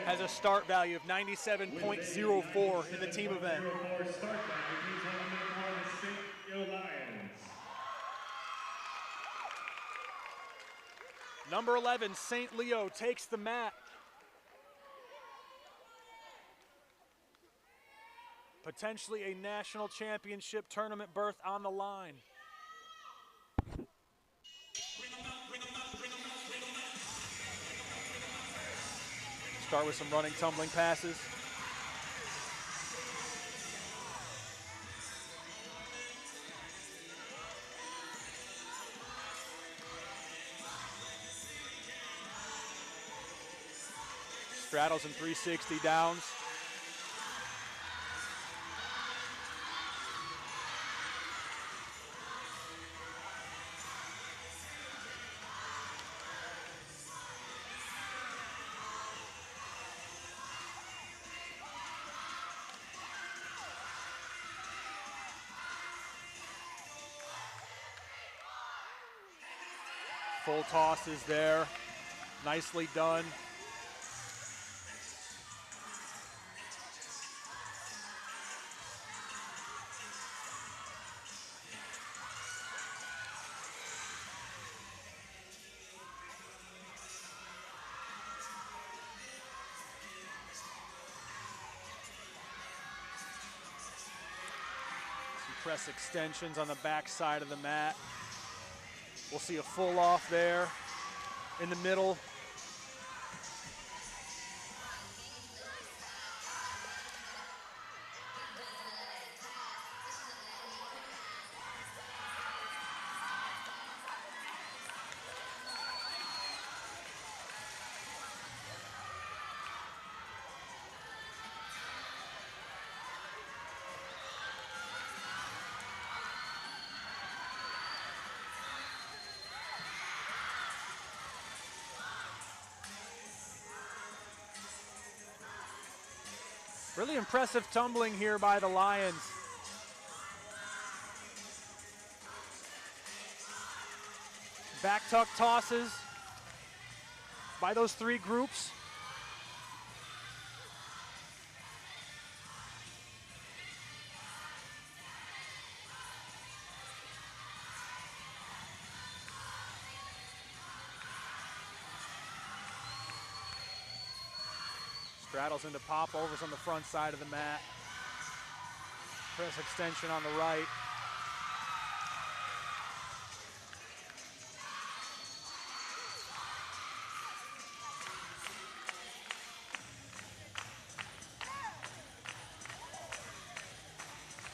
has a start value of 97.04 in the team event. Number 11, St. Leo takes the mat. Potentially a national championship tournament berth on the line. Start with some running, tumbling passes. Straddles and 360 downs. Full toss is there, nicely done. Some press extensions on the back side of the mat. We'll see a full off there in the middle. Really impressive tumbling here by the Lions. Back tuck tosses by those three groups. Straddles into popovers on the front side of the mat. Press extension on the right.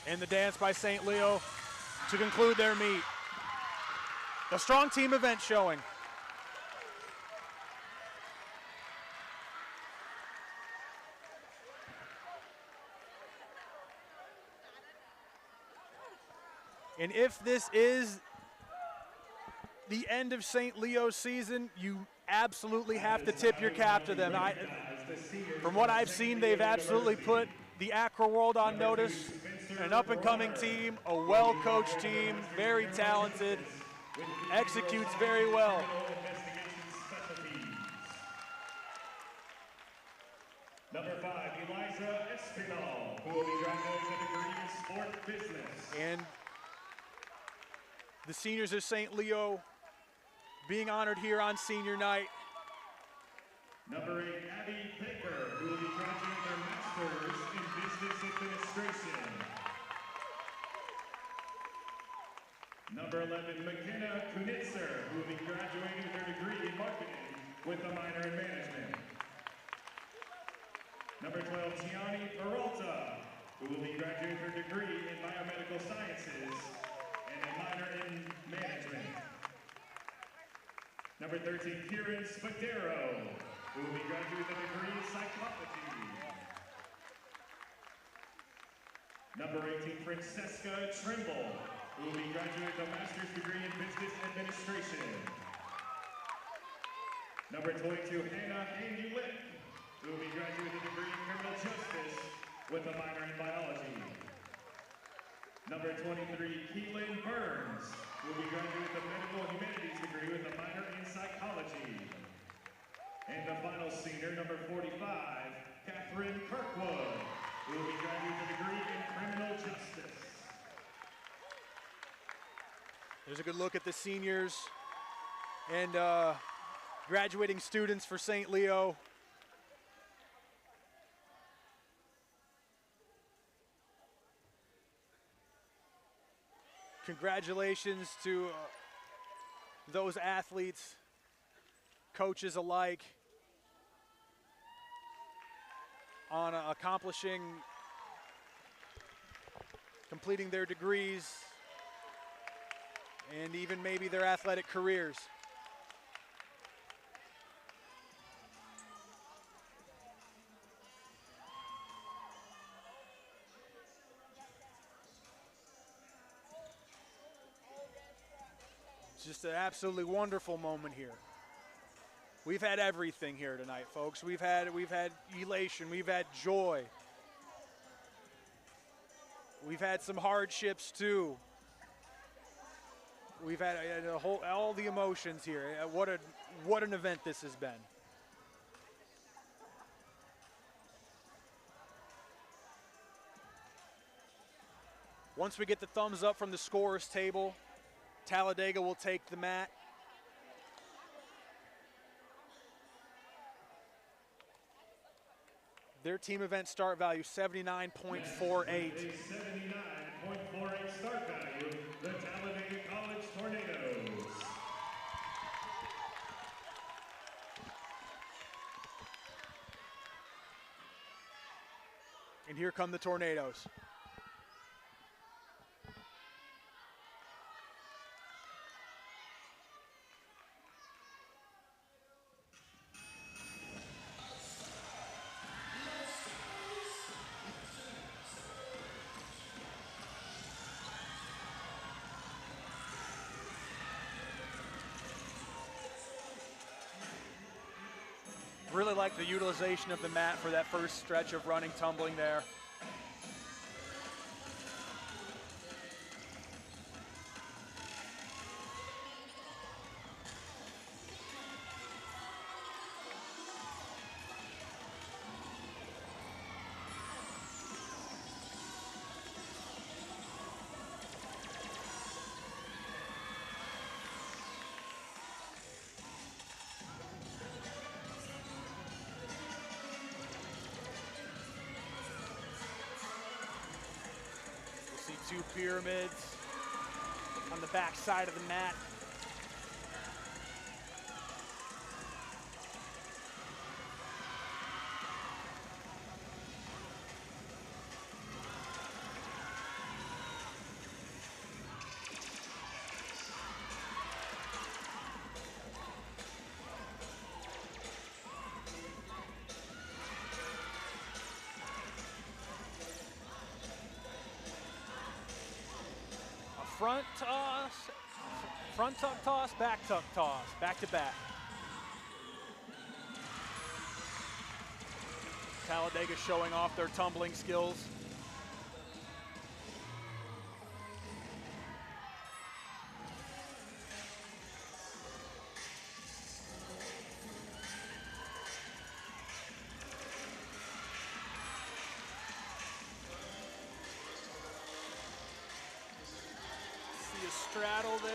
And the dance by St. Leo to conclude their meet. The strong team event showing. And if this is the end of St. Leo's season, you absolutely have to tip your cap to them. From what I've seen, they've absolutely put the Acro world on notice. An up-and-coming team, a well-coached team, very talented, executes very well. Number 5, Eliza Espinal, who will be graduating a degree in sport business. And the seniors of St. Leo being honored here on senior night. Number 8, Abby Baker, who will be graduating their master's in business administration. Number 11, McKenna Kunitzer, who will be graduating their degree in marketing with a minor in management. Number 12, Gianni Peralta, who will be graduating her degree in biomedical sciences and a minor in management. Number 13, Kieran Spadero, who will be graduating a degree in psychology. Number 18, Francesca Trimble, who will be graduating a master's degree in business administration. Number 22, Hannah Angulick, who will be graduating a degree in criminal justice with a minor in biology. Number 23, Keelan Burns, who will be graduating a medical humanities degree with a minor in psychology. And the final senior, number 45, Catherine Kirkwood, who will be graduating a degree in criminal justice. There's a good look at the seniors and graduating students for St. Leo. Congratulations to those athletes, coaches alike, on completing their degrees and even maybe their athletic careers. It's just an absolutely wonderful moment here. We've had everything here tonight, folks. We've had elation, we've had joy. We've had some hardships too. We've had all the emotions here. What an event this has been. Once we get the thumbs up from the scorers table, Talladega will take the mat. Their team event start value, 79.48. 79.48 start value, the Talladega College Tornadoes. And here come the Tornadoes. Really like the utilization of the mat for that first stretch of running, tumbling there. two pyramids on the back side of the mat. Front toss, front tuck toss, back tuck toss, back to back. Talladega showing off their tumbling skills. Straddle there.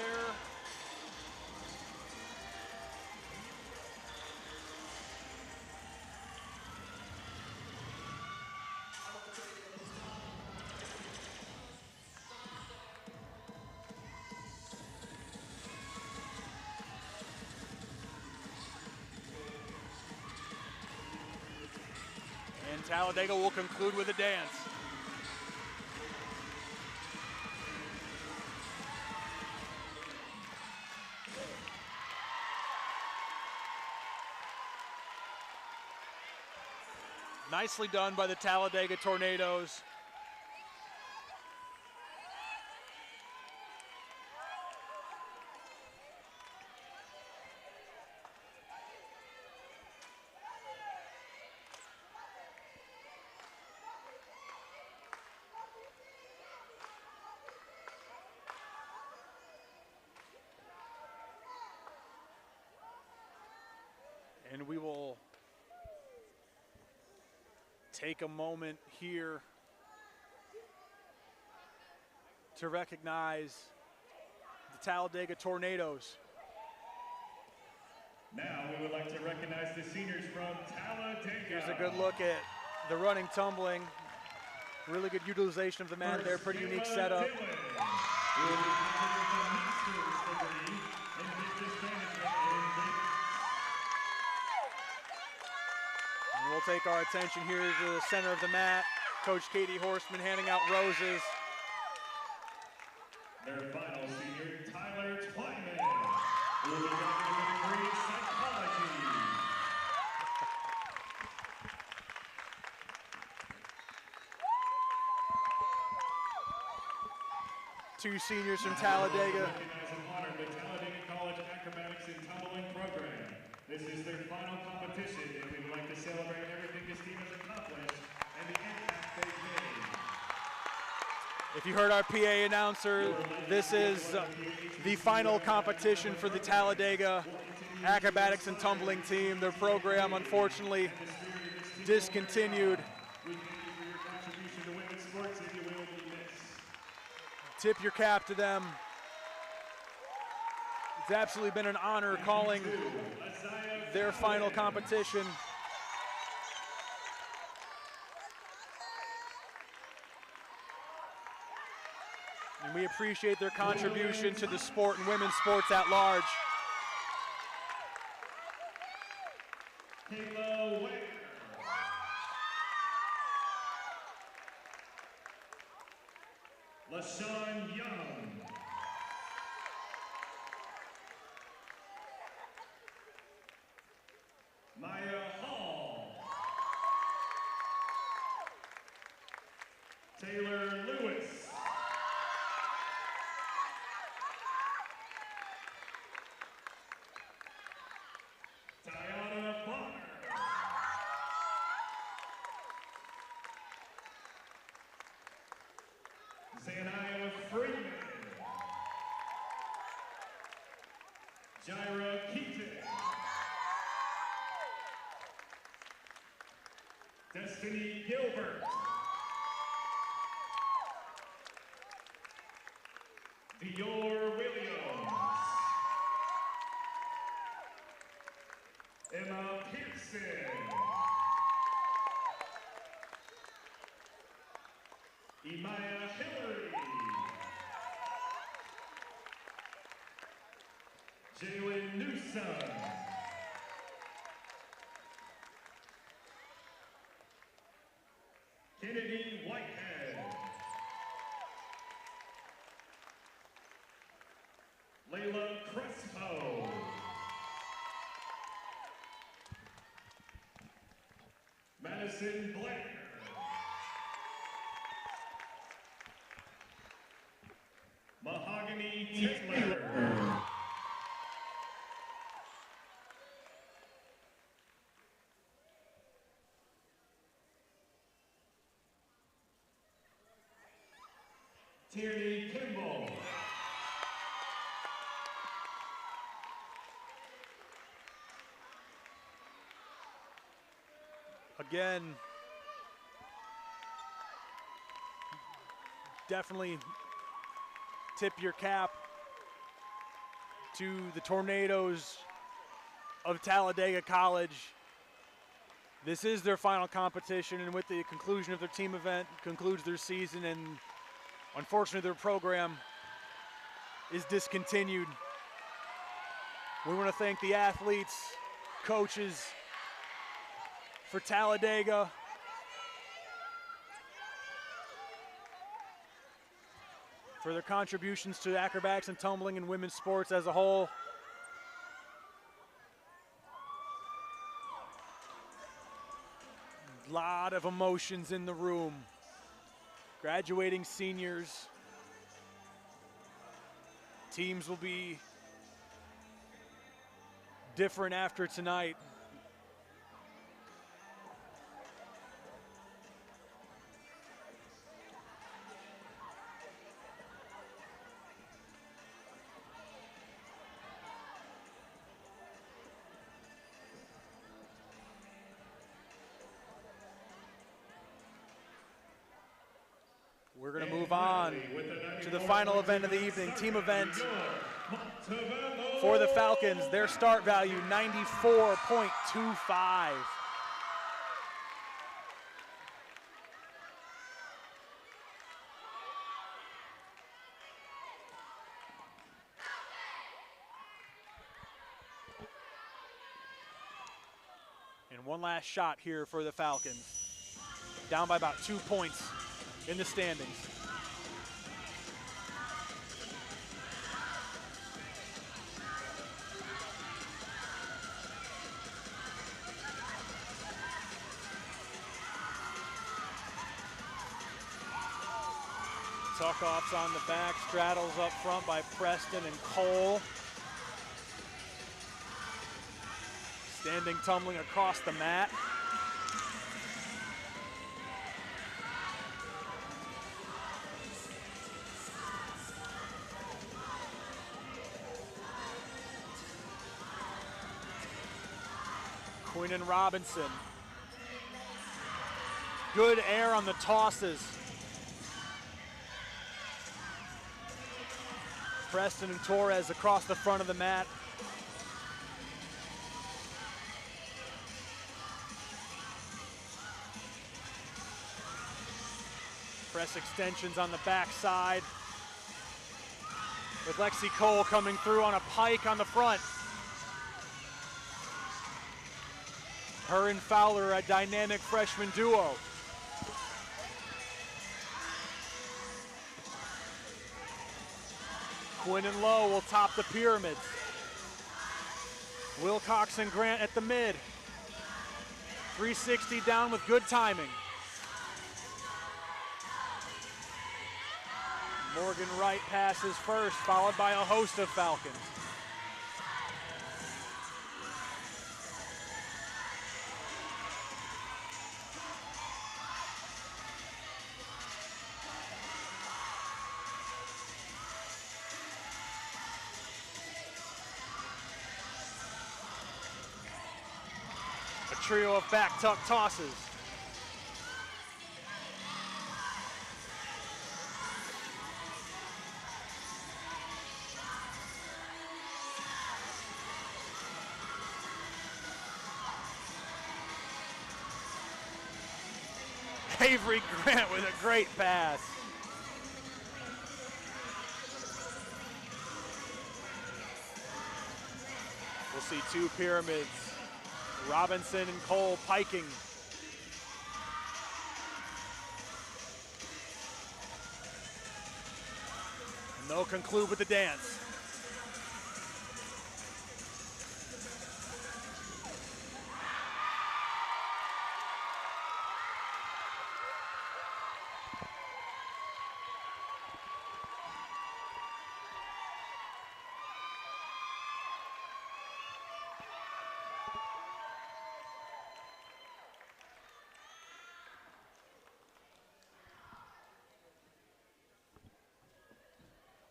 And Talladega will conclude with a dance. Nicely done by the Talladega Tornadoes. And we will take a moment here to recognize the Talladega Tornadoes. Now we would like to recognize the seniors from Talladega. Here's a good look at the running tumbling. Really good utilization of the mat there, pretty unique setup. And we'll take our attention here to the center of the mat. Coach Katie Horstman handing out roses. Their final senior, Tyler Twyman, who will be graduating with degree in psychology. Two seniors from Talladega. Recognize and honor the Talladega College Acrobatics and Tumbling program. This is their final competition, and we would like to celebrate everything this team has accomplished and the impact they've made. If you heard our PA announcer, this is the final competition for the Talladega Acrobatics and Tumbling team. Their program, unfortunately, discontinued. We thank you for your contribution to women's sports, and you will be missed. Tip your cap to them. It's absolutely been an honor calling their final competition. And we appreciate their contribution to the sport and women's sports at large. Kayla Ware. LaShawn Young. Maya Hall. Taylor Lewis. Tiana Bonner. Zanaya Freeman. Jaira Keaton. Destiny Gilbert. Dior Williams. Emma Pearson. Imaya Hillary. Jalen Newsom. Kennedy Whitehead. Layla Crespo. Madison Blair. Mahogany Titler. Tierney Kimball. Again, definitely tip your cap to the Tornadoes of Talladega College. This is their final competition, and with the conclusion of their team event, concludes their season, and unfortunately their program is discontinued. We want to thank the athletes, coaches for Talladega, for their contributions to acrobatics and tumbling and women's sports as a whole. A lot of emotions in the room. Graduating seniors. Teams will be different after tonight. We're going to move on to the final event of the evening, team event for the Falcons. Their start value, 94.25. And one last shot here for the Falcons. Down by about 2 points in the standings. Tuck-offs on the back, straddles up front by Preston and Cole. Standing tumbling across the mat. Quinn and Robinson. Good air on the tosses. Preston and Torres across the front of the mat. Press extensions on the backside. With Lexi Cole coming through on a pike on the front. Her and Fowler, a dynamic freshman duo. Quinn and Lowe will top the pyramids. Wilcox and Grant at the mid. 360 down with good timing. Morgan Wright passes first, followed by a host of Falcons. A trio of back tuck tosses. Avery Grant with a great pass. We'll see two pyramids, Robinson and Cole piking. And they'll conclude with the dance.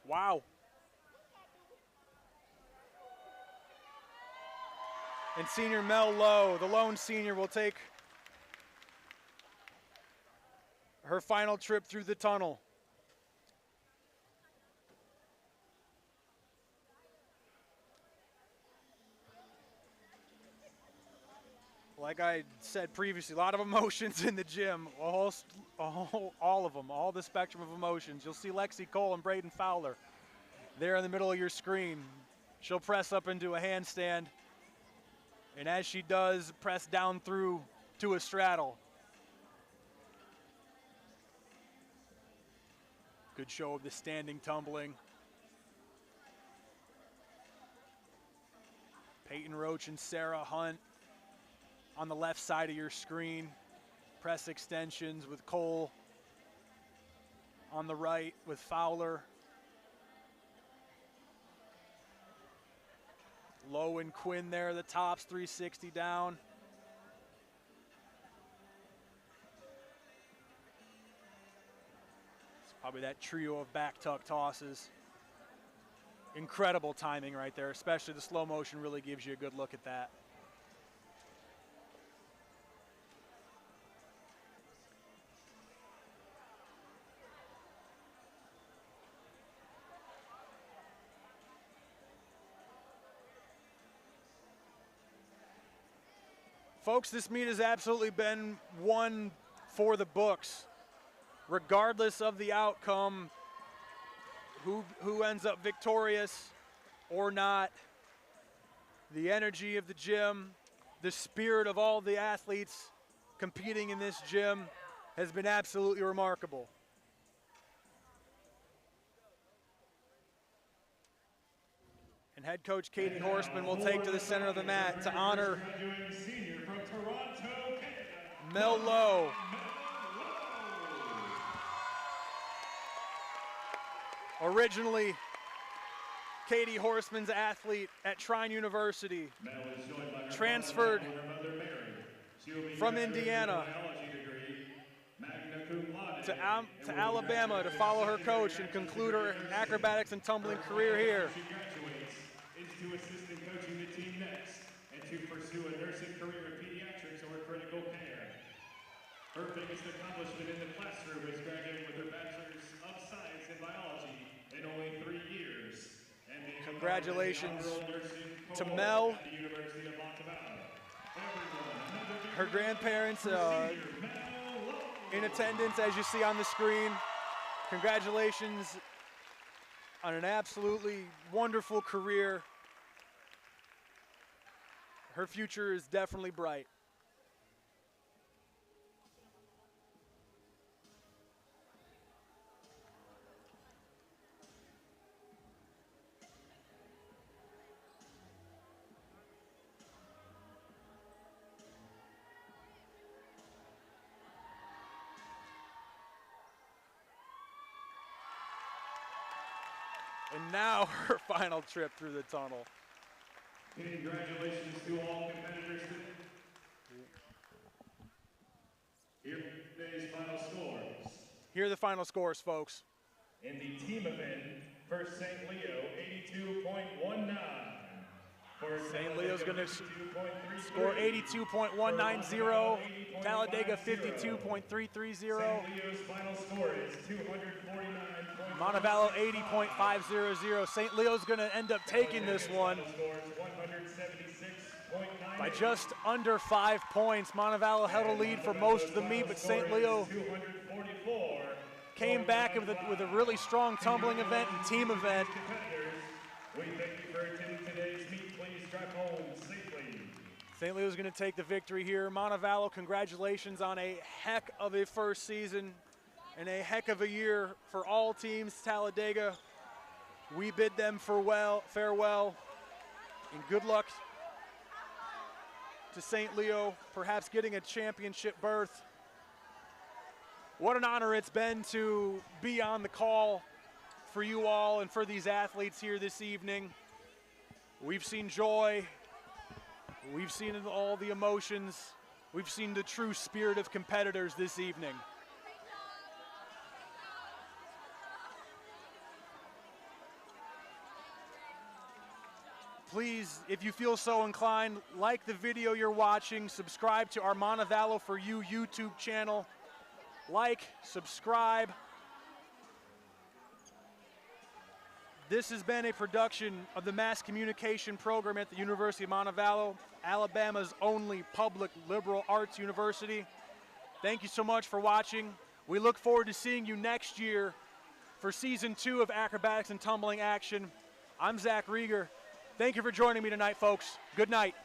Wow. And senior Mel Lowe, the lone senior, will take her final trip through the tunnel. Like I said previously, a lot of emotions in the gym, all of them, all the spectrum of emotions. You'll see Lexi Cole and Braden Fowler there in the middle of your screen. She'll press up into a handstand, and as she does, press down through to a straddle. Good show of the standing tumbling. Peyton Roach and Sarah Hunt on the left side of your screen. Press extensions with Cole on the right with Fowler. Lowe and Quinn there, the tops, 360 down. It's probably that trio of back tuck tosses. Incredible timing right there, especially the slow motion really gives you a good look at that. Folks, this meet has absolutely been one for the books. Regardless of the outcome, who ends up victorious or not, the energy of the gym, the spirit of all the athletes competing in this gym has been absolutely remarkable. And head coach Katie Horseman will take to the center of the mat to honor Mel Lowe. Originally, Katie Horseman's athlete at Trine University, transferred from Indiana to Alabama to follow her coach and conclude her acrobatics and tumbling career here. To assistant coaching the team next and to pursue a nursing career in pediatrics or critical care. Her biggest accomplishment in the classroom is graduating with her Bachelor's of Science in Biology in only 3 years. And congratulations to Mel, at the University of Montevallo. her grandparents in attendance as you see on the screen. Congratulations on an absolutely wonderful career. Her future is definitely bright. And now her final trip through the tunnel. Congratulations to all competitors today. Here are today's final scores. Here are the final scores, folks. In the team event, for St. Leo, 82.19. For St. Leo's going to score 82.190. Talladega 52.330. St. Leo's final score is 249. Montevallo 80.500. St. Leo's going to end up taking this one by just under 5 points. Montevallo held a lead for most of the meet, but St. Leo came back with a really strong tumbling event and team event. We thank you for attending today's meet. Please drive home St. Leo's going to take the victory here. Montevallo, congratulations on a heck of a first season and a heck of a year for all teams. Talladega, we bid them farewell, and good luck to St. Leo, perhaps getting a championship berth. What an honor it's been to be on the call for you all and for these athletes here this evening. We've seen joy, we've seen all the emotions, we've seen the true spirit of competitors this evening. Please, if you feel so inclined, like the video you're watching, subscribe to our Montevallo For You YouTube channel. Like, subscribe. This has been a production of the Mass Communication Program at the University of Montevallo, Alabama's only public liberal arts university. Thank you so much for watching. We look forward to seeing you next year for Season 2 of Acrobatics and Tumbling Action. I'm Zach Rieger. Thank you for joining me tonight, folks. Good night.